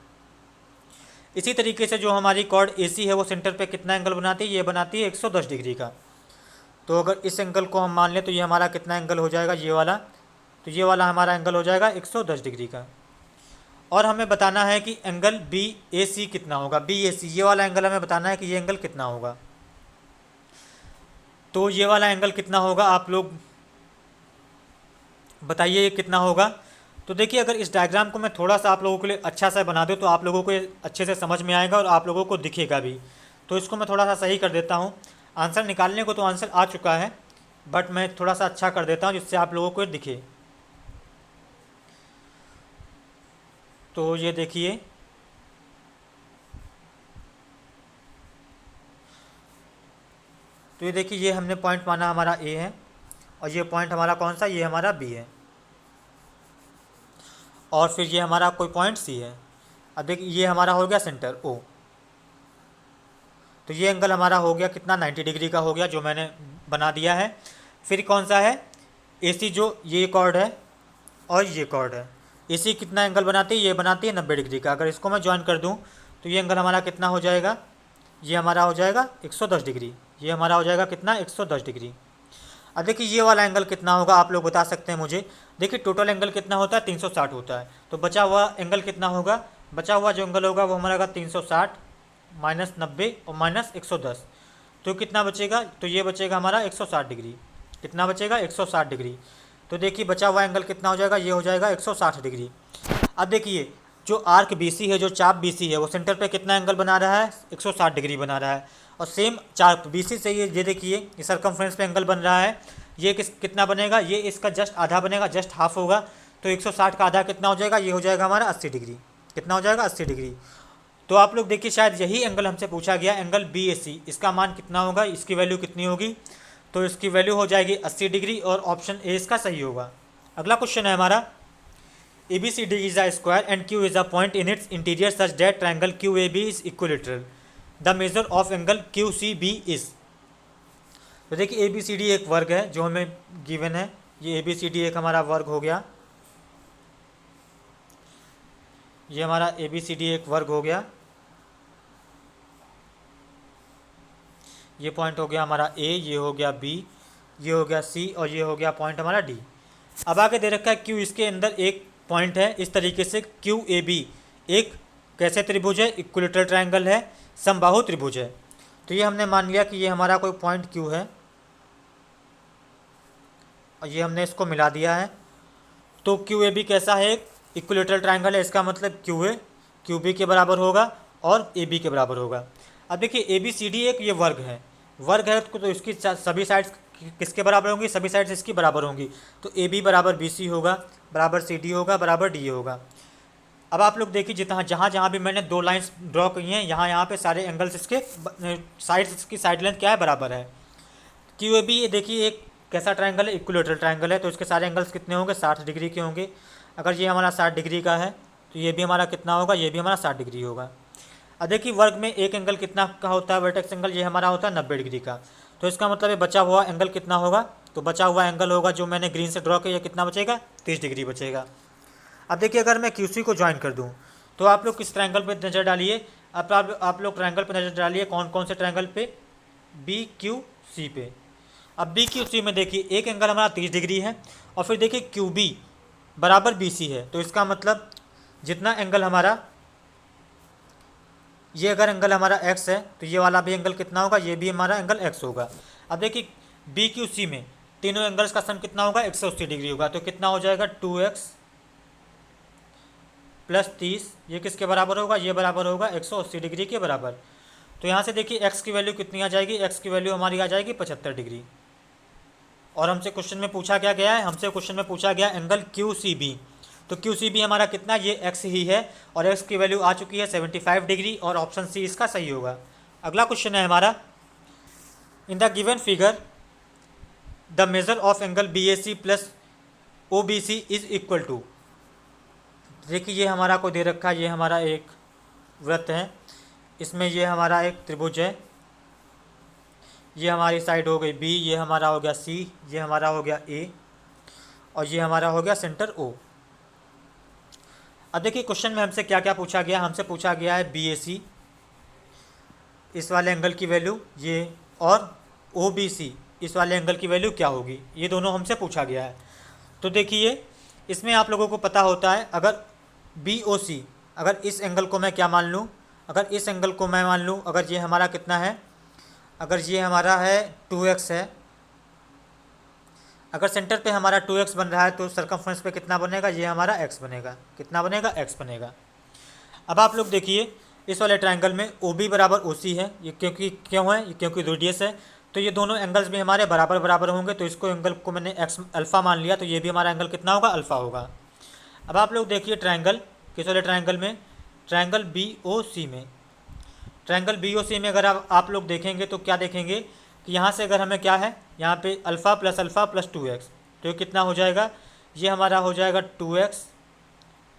इसी तरीके से जो हमारी कॉर्ड AC है वो सेंटर पे कितना एंगल बनाती है, ये बनाती है 110 डिग्री का। तो अगर इस एंगल को हम मान लें तो ये हमारा कितना एंगल हो जाएगा, ये वाला, तो ये वाला हमारा एंगल हो जाएगा 110 डिग्री का। और हमें बताना है कि एंगल BAC कितना होगा, BAC ये वाला एंगल हमें बताना है कि ये एंगल कितना होगा। तो ये वाला एंगल कितना होगा, आप लोग बताइए ये कितना होगा। तो देखिए अगर इस डायग्राम को मैं थोड़ा सा आप लोगों के लिए अच्छा सा बना दूँ तो आप लोगों को ये अच्छे से समझ में आएगा और आप लोगों को दिखेगा भी। तो इसको मैं थोड़ा सा सही कर देता हूँ। आंसर निकालने को तो आंसर आ चुका है, बट मैं थोड़ा सा अच्छा कर देता हूँ जिससे आप लोगों को ये दिखे। तो ये देखिए, तो ये देखिए ये हमने पॉइंट माना हमारा A है, और ये पॉइंट हमारा कौन सा, ये हमारा B है, और फिर ये हमारा कोई पॉइंट C है। अब देखिए ये हमारा हो गया सेंटर O। तो ये एंगल हमारा हो गया कितना, 90 डिग्री का हो गया, जो मैंने बना दिया है। फिर कौन सा है, AC, जो ये कॉर्ड है और ये कॉर्ड है। AC कितना एंगल बनाती है, ये बनाती है 90 डिग्री का। अगर इसको मैं ज्वाइन कर दूँ तो ये एंगल हमारा कितना हो जाएगा, ये हमारा हो जाएगा 110 डिग्री। ये हमारा हो जाएगा कितना, 110 डिग्री। अब देखिए ये वाला एंगल कितना होगा, आप लोग बता सकते हैं मुझे। देखिए टोटल एंगल कितना होता है, 360 होता है। तो बचा हुआ एंगल कितना होगा, बचा हुआ जो एंगल होगा वो हमारा 360 माइनस 90 और माइनस 110। तो कितना बचेगा, तो ये बचेगा हमारा 160 डिग्री। कितना बचेगा, 160 डिग्री। तो देखिए बचा हुआ एंगल कितना हो जाएगा, ये हो जाएगा 160 डिग्री। अब देखिए जो आर्क BC है, जो चाप BC है, वो सेंटर पे कितना एंगल बना रहा है, 160 डिग्री बना रहा है। और सेम चाप BC से ये देखिए ये सर्कमफ्रेंस पे एंगल बन रहा है, ये कितना बनेगा, ये इसका जस्ट आधा बनेगा, जस्ट हाफ होगा। तो 160 का आधा कितना हो जाएगा, ये हो जाएगा हमारा 80 डिग्री। कितना हो जाएगा, 80 डिग्री। तो आप लोग देखिए शायद यही एंगल हमसे पूछा गया, एंगल BAC, इसका मान कितना होगा, इसकी वैल्यू कितनी होगी। तो इसकी वैल्यू हो जाएगी 80 डिग्री, और ऑप्शन ए इसका सही होगा। अगला क्वेश्चन है हमारा, ABCD is a square and Q is a point in its interior such that triangle QAB is equilateral. The measure of angle QCB is. तो देखिए ABCD एक वर्ग है जो हमें गिवन है। ये ABCD एक हमारा वर्ग हो गया, ये हमारा ABCD एक वर्ग हो गया। ये पॉइंट हो गया हमारा A, ये हो गया B, ये हो गया C, और ये हो गया पॉइंट हमारा D। अब आगे दे रखा है Q, इसके अंदर एक पॉइंट है इस तरीके से। QAB एक कैसे त्रिभुज है, इक्विलेटरल ट्रायंगल है, समबाहु त्रिभुज है। तो ये हमने मान लिया कि ये हमारा कोई पॉइंट Q है, और ये हमने इसको मिला दिया है। तो QAB कैसा है, इक्विलेटरल ट्रायंगल है, इसका मतलब QA QB के बराबर होगा और AB के बराबर होगा। अब देखिए ABCD एक ये वर्ग है, तो इसकी सभी साइड्स किसके बराबर होंगी, सभी साइड्स इसकी बराबर होंगी। तो AB बराबर BC होगा, बराबर CD होगा, बराबर DA होगा। अब आप लोग देखिए जितना जहाँ जहाँ भी मैंने दो लाइंस ड्रॉ की हैं, यहाँ पे सारे एंगल्स इसके साइड्स की साइड लेंथ क्या है, बराबर है। क्यू ए बी, ये देखिए एक कैसा ट्रायंगल है, इक्विलेटरल ट्रायंगल है, तो इसके सारे एंगल्स कितने होंगे, 60 डिग्री के होंगे। अगर ये हमारा 60 डिग्री का है तो ये भी हमारा कितना होगा, ये भी हमारा 60 डिग्री होगा। अब देखिए वर्ग में एक एंगल कितना का होता है, वर्टेक्स एंगल, ये हमारा होता है 90 डिग्री का। तो इसका मतलब ये बचा हुआ एंगल कितना होगा, तो बचा हुआ एंगल होगा जो मैंने ग्रीन से ड्रॉ किया, ये कितना बचेगा, 30 डिग्री बचेगा। अब देखिए अगर मैं QC को ज्वाइन कर दूँ तो आप लोग किस ट्रायंगल पे नज़र डालिए, आप लोग ट्रायंगल पे नज़र डालिए, कौन कौन से ट्रायंगल पे, BQC पे। अब BQC में देखिए एक एंगल हमारा 30 डिग्री है, और फिर देखिए QB बराबर BC है, तो इसका मतलब जितना एंगल हमारा, ये अगर एंगल हमारा x है तो ये वाला भी एंगल कितना होगा, ये भी हमारा एंगल x होगा। अब देखिए BQC में तीनों एंगल्स का सम कितना होगा, 180 डिग्री होगा, तो कितना हो जाएगा, 2x प्लस 30, ये किसके बराबर होगा, ये बराबर होगा 180 डिग्री के बराबर। तो यहाँ से देखिए x की वैल्यू कितनी आ जाएगी, x की वैल्यू हमारी आ जाएगी 75 डिग्री। और हमसे क्वेश्चन में पूछा क्या गया है, हमसे क्वेश्चन में पूछा गया एंगल QCB, तो QCB हमारा कितना, ये x ही है, और x की वैल्यू आ चुकी है 75 डिग्री, और ऑप्शन सी इसका सही होगा। अगला क्वेश्चन है हमारा, in the given figure the measure of angle BAC plus OBC is equal to. देखिए ये हमारा को दे रखा है, ये हमारा एक वृत्त है, इसमें ये हमारा एक त्रिभुज है, ये हमारी साइड हो गई B, ये हमारा हो गया C, ये हमारा हो गया A, और ये हमारा हो गया सेंटर O। अब देखिए क्वेश्चन में हमसे क्या क्या पूछा गया, हमसे पूछा गया है BAC, इस वाले एंगल की वैल्यू ये, और OBC इस वाले एंगल की वैल्यू क्या होगी, ये दोनों हमसे पूछा गया है। तो देखिए इसमें आप लोगों को पता होता है, अगर BOC, अगर इस एंगल को मैं क्या मान लूँ, अगर इस एंगल को मैं मान लूँ, अगर ये हमारा कितना है, अगर ये हमारा है 2x है, अगर सेंटर पे हमारा 2x बन रहा है तो सर्कमफ्रेंस पे कितना बनेगा, ये हमारा x बनेगा, कितना बनेगा, x बनेगा। अब आप लोग देखिए इस वाले ट्रायंगल में OB बराबर OC है, ये क्यों है, ये क्योंकि रेडियस है, तो ये दोनों एंगल्स भी हमारे बराबर बराबर होंगे, तो इसको एंगल को मैंने x अल्फ़ा मान लिया, तो ये भी हमारा एंगल कितना होगा, अल्फ़ा होगा। अब आप लोग देखिए ट्रायंगल, किस वाले ट्रायंगल में, ट्रायंगल BOC में, ट्रायंगल BOC में अगर आप लोग देखेंगे तो क्या देखेंगे कि यहाँ से अगर हमें क्या है, यहाँ पे अल्फ़ा प्लस 2x, तो ये कितना हो जाएगा, ये हमारा हो जाएगा 2x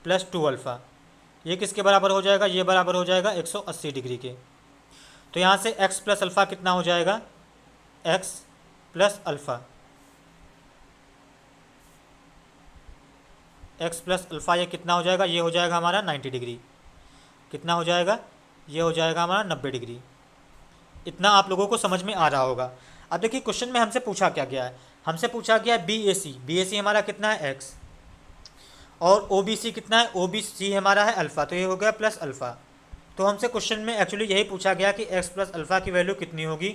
प्लस 2 अल्फ़ा, ये किसके बराबर हो जाएगा, ये बराबर हो जाएगा 180 डिग्री के। तो यहाँ से x प्लस अल्फ़ा कितना हो जाएगा, x plus alpha, x plus alpha, ये कितना हो जाएगा, ये हो जाएगा हमारा 90 डिग्री, कितना हो जाएगा, ये हो जाएगा हमारा 90 डिग्री। इतना आप लोगों को समझ में आ रहा होगा। अब देखिए क्वेश्चन में हमसे पूछा क्या गया है, हमसे पूछा गया है BAC हमारा कितना है x, और OBC कितना है, OBC हमारा है अल्फ़ा, तो ये हो गया प्लस अल्फ़ा। तो हमसे क्वेश्चन में एक्चुअली यही पूछा गया कि x प्लस अल्फ़ा की वैल्यू कितनी होगी,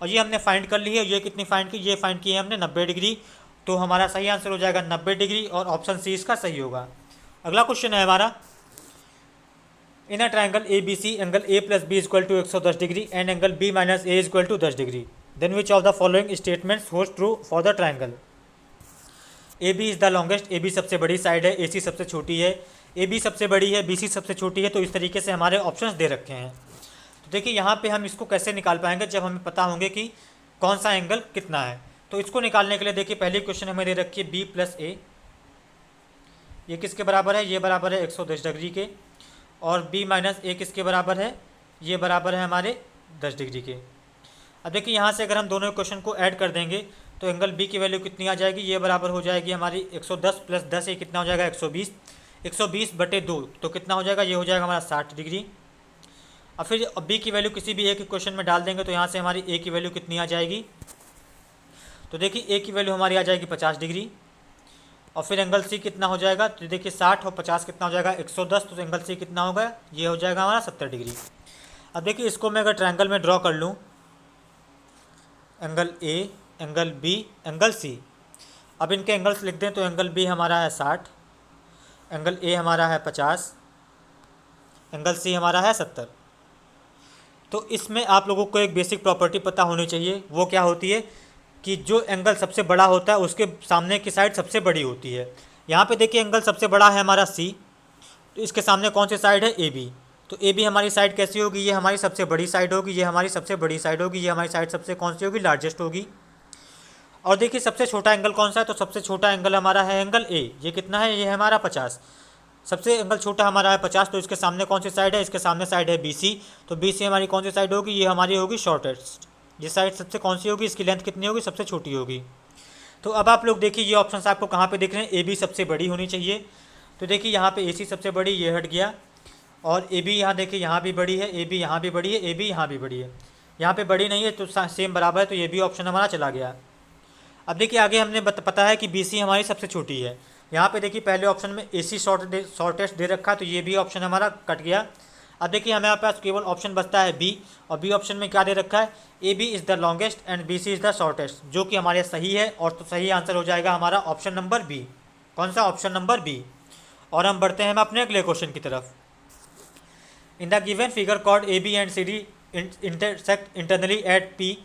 और ये हमने फाइंड कर ली है। ये कितनी फाइंड की, ये फाइंड की है हमने 90 डिग्री, तो हमारा सही आंसर हो जाएगा 90 डिग्री, और ऑप्शन सी इसका सही होगा। अगला क्वेश्चन है हमारा, in a triangle ABC angle A plus B equal to 110 degree and angle B minus A equal to 10 degree, then which of the following statements holds true for the triangle. AB is the longest, AB सबसे बड़ी side है, AC सबसे छोटी है, AB सबसे बड़ी है, BC सबसे छोटी है, तो इस तरीके से हमारे ऑप्शंस दे रखे हैं। तो देखिए यहाँ पे हम इसको कैसे निकाल पाएंगे, जब हमें पता होंगे कि कौन सा एंगल कितना है। तो इसको निकालने के लिए देखिए पहली क्वेश्चन हमें दे रखी है B प्लस A, ये किसके बराबर है, ये बराबर है 110 डिग्री के, और B माइनस A किसके बराबर है, ये बराबर है हमारे 10 डिग्री के। अब देखिए यहाँ से अगर हम दोनों क्वेश्चन को ऐड कर देंगे तो एंगल B की वैल्यू कितनी आ जाएगी, ये बराबर हो जाएगी हमारी 110 प्लस 10, ये कितना हो जाएगा 120, 120 बटे 2, तो कितना हो जाएगा, ये हो जाएगा हमारा 60 डिग्री। अब फिर B की वैल्यू किसी भी एक क्वेश्चन में डाल देंगे तो यहाँ से हमारी A की वैल्यू कितनी आ जाएगी, तो देखिए A की वैल्यू हमारी आ जाएगी 50 डिग्री। और फिर एंगल C कितना हो जाएगा, तो देखिए 60 और 50 कितना हो जाएगा 110, तो एंगल C कितना होगा, ये हो जाएगा हमारा 70 डिग्री। अब देखिए इसको मैं अगर ट्रायंगल में ड्रॉ कर लूँ, angle A, angle B, angle C, अब इनके एंगल्स लिख दें तो एंगल B हमारा है 60, एंगल A हमारा है 50, एंगल C हमारा है 70। तो इसमें आप लोगों को एक बेसिक प्रॉपर्टी पता होनी चाहिए, वो क्या होती है कि जो एंगल सबसे बड़ा होता है उसके सामने की साइड सबसे बड़ी होती है। यहाँ पे देखिए एंगल सबसे बड़ा है हमारा C, तो इसके सामने कौन सी साइड है, ए बी। तो ए बी हमारी साइड कैसी होगी, ये हमारी सबसे बड़ी साइड होगी, ये हमारी सबसे बड़ी साइड होगी, ये हमारी साइड सबसे कौन सी होगी, लार्जेस्ट होगी। और देखिए सबसे छोटा एंगल कौन सा है, तो सबसे छोटा एंगल हमारा है एंगल ए। ये कितना है, ये है हमारा 50। सबसे एंगल छोटा हमारा है 50, तो इसके सामने कौन सी साइड है, इसके सामने साइड है बी सी। तो बी सी हमारी कौन सी साइड होगी, ये हमारी होगी शॉर्टेस्ट। ये साइड सबसे कौन सी होगी, इसकी लेंथ कितनी होगी, सबसे छोटी होगी। तो अब आप लोग देखिए ये ऑप्शन आपको कहाँ पे दिख रहे हैं, ए बी सबसे बड़ी होनी चाहिए। तो देखिए यहाँ पे ए सी सबसे बड़ी, ये हट गया। और ए बी यहाँ देखिए यहाँ भी बड़ी है, ए बी यहाँ भी बड़ी है, ए बी यहाँ भी बड़ी है। यहाँ पे बड़ी नहीं है तो सेम बराबर है, तो ये भी ऑप्शन हमारा चला गया। अब देखिए आगे हमने पता है कि बी सी हमारी सबसे छोटी है। यहाँ पे देखिए पहले ऑप्शन में ए सी शॉर्टेस्ट दे रखा है, तो ये भी ऑप्शन हमारा कट गया। अब देखिए हमारे पास केवल ऑप्शन बचता है बी, और बी ऑप्शन में क्या दे रखा है, A B is the longest and B C is the shortest, जो कि हमारे सही है। और तो सही आंसर हो जाएगा हमारा ऑप्शन नंबर बी। कौन सा, ऑप्शन नंबर बी। और हम बढ़ते हैं हम अपने अगले क्वेश्चन की तरफ। In the given figure chord A B and C D intersect internally at P,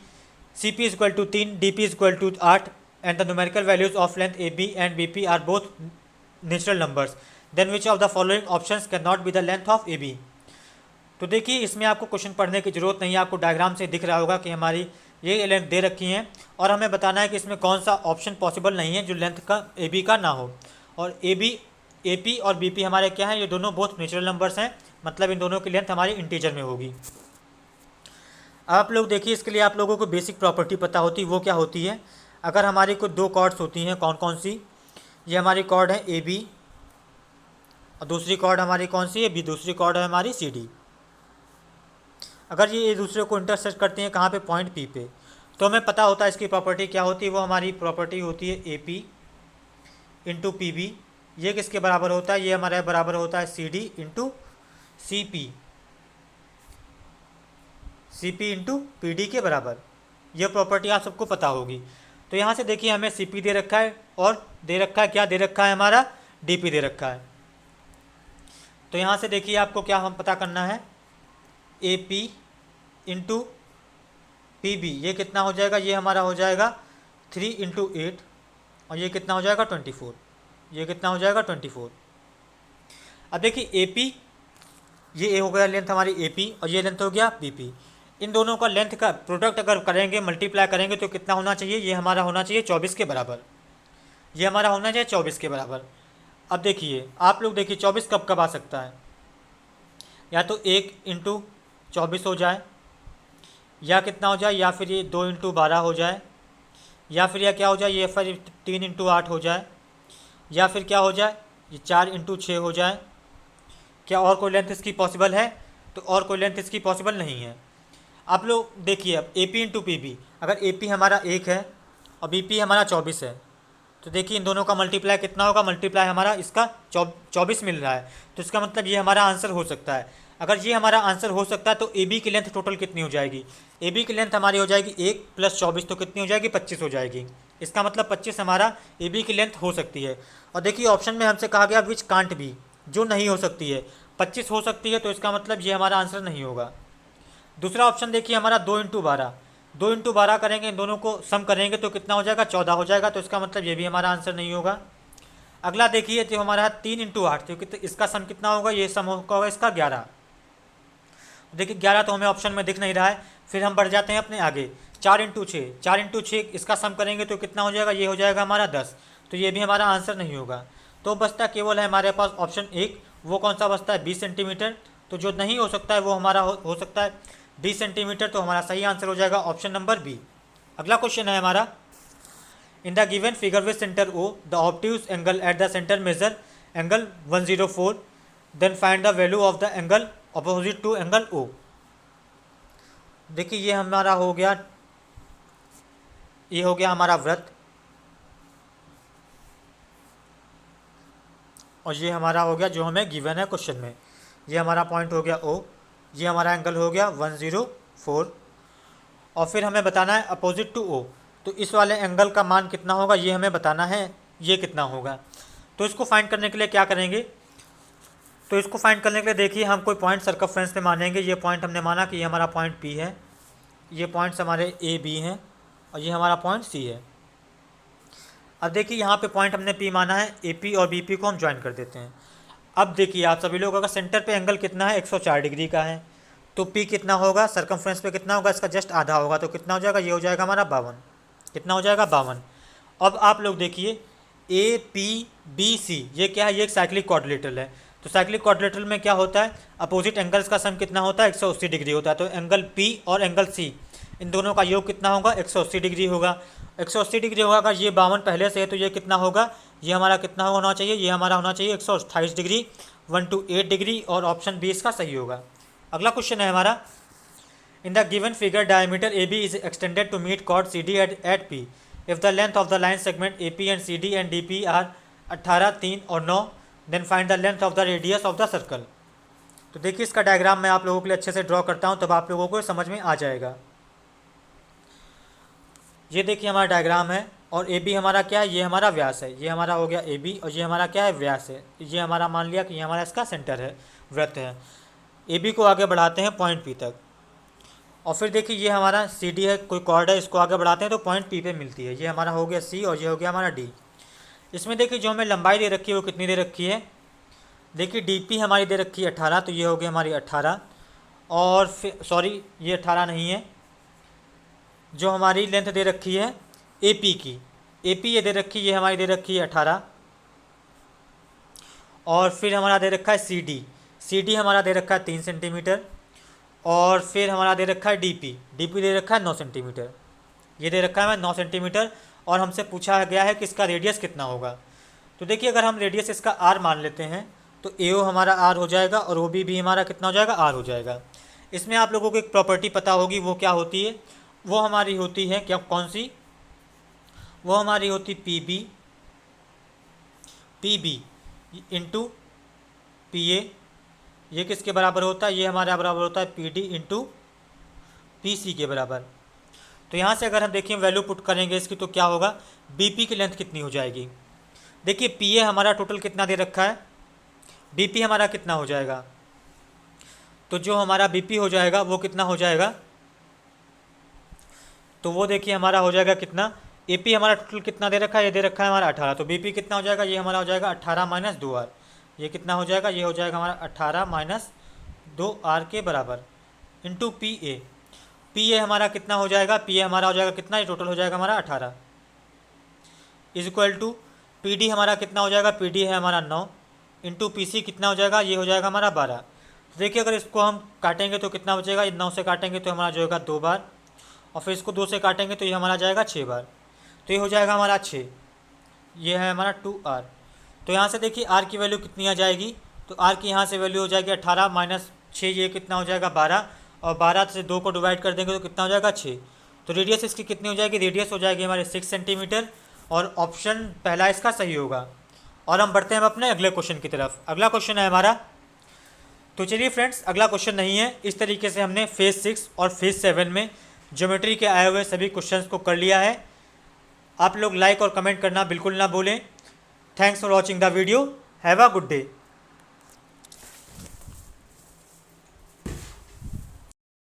C P is equal to 3, D P is equal to 8 and the numerical values of length A B and B P are both natural numbers, then which of the following options can not be the length of A B. तो देखिए इसमें आपको question पढ़ने की ज़रूरत नहीं है, आपको डायग्राम से दिख रहा होगा कि हमारी ये लेंथ दे रखी हैं, और हमें बताना है कि इसमें कौन सा ऑप्शन पॉसिबल नहीं है जो लेंथ का ए बी का ना हो। और ए पी और बी पी हमारे क्या हैं, ये दोनों बोथ नेचुरल नंबर्स हैं, मतलब इन दोनों की लेंथ हमारी इंटीजर में होगी। आप लोग देखिए इसके लिए आप लोगों को बेसिक प्रॉपर्टी पता होती है, वो क्या होती है। अगर हमारी कुछ दो कॉर्ड्स होती हैं, कौन कौन सी, ये हमारी कॉर्ड है ए बी, और दूसरी कॉर्ड हमारी कौन सी है, बी, दूसरी कॉर्ड है हमारी सी डी। अगर ये एक दूसरे को इंटरसेक्ट करती हैं कहाँ पे, पॉइंट पी पे, तो हमें पता होता है इसकी प्रॉपर्टी क्या होती है। वो हमारी प्रॉपर्टी होती है A P into P B. ये किसके बराबर होता है, ये हमारे बराबर होता है C D into C P into P D के बराबर। ये प्रॉपर्टी आप सबको पता होगी। तो यहाँ से देखिए हमें सी पी दे रखा है, और दे रखा है क्या, दे रखा है हमारा डी पी दे रखा है। तो यहाँ से देखिए आपको क्या हम पता करना है, A P into P B, ये कितना हो जाएगा, ये हमारा हो जाएगा 3 इंटू 8, और ये कितना हो जाएगा 24, ये कितना हो जाएगा 24। अब देखिए ए पी, ये हो गया लेंथ हमारी ए पी, और ये लेंथ हो गया बी पी। इन दोनों का लेंथ का प्रोडक्ट अगर करेंगे, मल्टीप्लाई करेंगे, तो कितना होना चाहिए, ये हमारा होना चाहिए 24 के बराबर। ये हमारा होना चाहिए 24 के बराबर। अब देखिए आप लोग देखिए 24 कब कब आ सकता है, या तो 1 इंटू 24 हो जाए, या कितना हो जाए, या फिर ये 2 इंटू 12 हो जाए, या फिर यह क्या हो जाए, ये फिर 3 इंटू 8 हो जाए, या फिर क्या हो जाए, ये 4 इंटू 6 हो जाए। क्या और कोई लेंथ इसकी पॉसिबल है, तो और कोई लेंथ इसकी पॉसिबल नहीं है। आप लोग देखिए अब A P into P B, अगर ए पी हमारा 1 है और बी पी हमारा 24 है, तो देखिए इन दोनों का मल्टीप्लाई कितना होगा, मल्टीप्लाई हमारा इसका 24 मिल रहा है, तो इसका मतलब ये हमारा आंसर हो सकता है। अगर ये हमारा आंसर हो सकता है तो ए बी की लेंथ टोटल कितनी हो जाएगी, ए बी की लेंथ हमारी हो जाएगी 1 + 24, तो कितनी हो जाएगी, 25 हो जाएगी। इसका मतलब 25 हमारा ए बी की लेंथ हो सकती है। और देखिए ऑप्शन में हमसे कहा गया विच कांट बी, जो नहीं हो सकती है, 25 हो सकती है, तो इसका मतलब ये हमारा आंसर नहीं होगा। दूसरा ऑप्शन देखिए हमारा 2 इंटू 12, 2 इंटू 12 करेंगे, इन दोनों को सम करेंगे तो कितना हो जाएगा, 14 हो जाएगा, तो इसका मतलब ये भी हमारा आंसर नहीं होगा। अगला देखिए जो हमारा 3 इंटू 8, तो इसका सम कितना होगा, ये सम होगा इसका 11। देखिए 11 तो हमें ऑप्शन में दिख नहीं रहा है। फिर हम बढ़ जाते हैं अपने आगे, 4 इंटू 6, 4 इंटू 6 इसका सम करेंगे तो कितना हो जाएगा, ये हो जाएगा हमारा 10, तो ये भी हमारा आंसर नहीं होगा। तो बचता केवल है हमारे पास ऑप्शन 1, वो कौन सा बचता है, 20 सेंटीमीटर। तो जो नहीं हो सकता है वो हमारा हो सकता है 20 सेंटीमीटर, तो हमारा सही आंसर हो जाएगा ऑप्शन नंबर बी। अगला क्वेश्चन है हमारा, in the given figure with centre O, the obtuse angle at the centre measure angle 104, then find the value of the angle opposite to angle O. देखिए ये हमारा हो गया, ये हो गया हमारा वृत्त, और ये हमारा हो गया जो हमें गिवन है क्वेश्चन में, ये हमारा पॉइंट हो गया ओ, ये हमारा एंगल हो गया 104, और फिर हमें बताना है अपोजिट टू ओ, तो इस वाले एंगल का मान कितना होगा ये हमें बताना है, ये कितना होगा। तो इसको फाइंड करने के लिए क्या करेंगे, तो इसको फाइंड करने के लिए देखिए हम कोई पॉइंट सर्कमफ्रेंस पे मानेंगे। ये पॉइंट हमने माना कि ये हमारा पॉइंट पी है, ये पॉइंट्स हमारे ए बी हैं, और ये हमारा पॉइंट सी है। अब देखिए यहाँ पे पॉइंट हमने पी माना है, ए पी और बी पी को हम ज्वाइन कर देते हैं। अब देखिए आप सभी लोग, अगर सेंटर पे एंगल कितना है 104 डिग्री का है, तो पी कितना होगा, सरकमफ्रेंस पे कितना होगा, इसका जस्ट आधा होगा, तो कितना हो जाएगा, ये हो जाएगा हमारा 52। कितना हो जाएगा, 52। अब आप लोग देखिए ए पी बी सी, ये क्या है, ये एक साइक्लिक क्वाड्रिलेटरल है। तो साइक्लिक क्वाड्रिलेटरल में क्या होता है, अपोजिट एंगल्स का सम कितना होता है, 180 डिग्री होता है। तो एंगल पी और एंगल सी, इन दोनों का योग कितना होगा, 180 डिग्री होगा। 180 डिग्री होगा, अगर ये 52 पहले से है तो ये कितना होगा, ये हमारा कितना होना चाहिए, ये हमारा होना चाहिए 128 डिग्री, 128 डिग्री, और ऑप्शन बी इसका सही होगा। अगला क्वेश्चन है हमारा, in the given figure diameter A B is extended to meet chord C D at P if the length of the line segment A P and C D and D P are 18, 3 और 9, then find the length of the radius of the circle. तो देखिए इसका diagram मैं आप लोगों के लिए अच्छे से ड्रॉ करता हूँ, तब आप लोगों को समझ में आ जाएगा। ये देखिए हमारा डायग्राम है, और ए बी हमारा क्या है, ये हमारा व्यास है, ये हमारा हो गया ए बी, और ये हमारा क्या है, व्यास है। ये हमारा मान लिया कि ये हमारा इसका सेंटर है, वृत्त है। ए बी को आगे बढ़ाते हैं पॉइंट पी तक, और फिर देखिए ये हमारा सी डी है, कोई कॉर्ड है, इसको आगे बढ़ाते हैं तो पॉइंट पी पे मिलती है। ये हमारा हो गया सी, और ये हो गया हमारा डी। इसमें देखिए जो हमें लंबाई दे रखी है वो कितनी दे रखी है, देखिए डी पी हमारी दे रखी है 18, तो ये हो गई हमारी 18, और फिर सॉरी ये 18 नहीं है, जो हमारी लेंथ दे रखी है ए पी की, ए पी ये दे रखी है, ये हमारी दे रखी है 18, और फिर हमारा दे रखा है सी डी हमारा दे रखा है 3 सेंटीमीटर, और फिर हमारा दे रखा है डी पी दे रखा है 9 सेंटीमीटर, ये दे रखा है 9 सेंटीमीटर, और हमसे पूछा गया है कि इसका रेडियस कितना होगा। तो देखिए अगर हम रेडियस इसका आर मान लेते हैं तो ए ओ हमारा आर हो जाएगा, और ओ बी भी हमारा कितना हो जाएगा, आर हो जाएगा। इसमें आप लोगों को एक प्रॉपर्टी पता होगी, वो क्या होती है, वो हमारी होती है क्या, कौन सी, वो हमारी होती P B into P A, ये किसके बराबर होता है, ये हमारे बराबर होता है P D into P C के बराबर। तो यहाँ से अगर हम देखिए वैल्यू पुट करेंगे इसकी, तो क्या होगा, बी पी की लेंथ कितनी हो जाएगी, देखिए पी ए हमारा टोटल कितना दे रखा है, बी पी हमारा कितना हो जाएगा, तो जो हमारा बी पी हो जाएगा वो कितना हो जाएगा, तो वो देखिए हमारा हो जाएगा कितना, ए पी हमारा टोटल कितना दे रखा है, ये दे रखा है हमारा 18, तो बी पी कितना हो जाएगा, ये हमारा हो जाएगा 18 माइनस 2 आर, ये कितना हो जाएगा, ये हो जाएगा हमारा 18 माइनस 2 आर के बराबर, इंटू पी ए हमारा कितना हो जाएगा, पी ए हमारा हो जाएगा कितना, ये टोटल हो जाएगा हमारा 18, is equal to P D हमारा कितना हो जाएगा, पी डी है हमारा 9, इंटू पी सी कितना हो जाएगा, ये हो जाएगा हमारा 12। तो देखिए अगर इसको हम काटेंगे तो कितना बचेगा, ये 9 से काटेंगे तो हमारा जो होगा 2 बार, और फिर इसको 2 से काटेंगे तो ये हमारा जाएगा 6 बार, तो ये हो जाएगा हमारा 6, ये है हमारा 2r। तो यहाँ से देखिए r की वैल्यू कितनी आ जाएगी, तो r की यहाँ से वैल्यू हो जाएगी 18 माइनस 6, ये कितना हो जाएगा 12, और 12 से 2 को डिवाइड कर देंगे तो कितना हो जाएगा 6। तो रेडियस इसकी कितनी हो जाएगी, रेडियस हो जाएगी हमारे 6 सेंटीमीटर, और ऑप्शन पहला इसका सही होगा। और हम बढ़ते हैं अपने अगले क्वेश्चन की तरफ। अगला क्वेश्चन है हमारा, तो चलिए फ्रेंड्स अगला क्वेश्चन नहीं है, इस तरीके से हमने फेज 6 और फेज 7 में ज्योमेट्री के आए हुए सभी क्वेश्चंस को कर लिया है। आप लोग लाइक और कमेंट करना बिल्कुल ना भूलें। Thanks for watching the video, have a good day.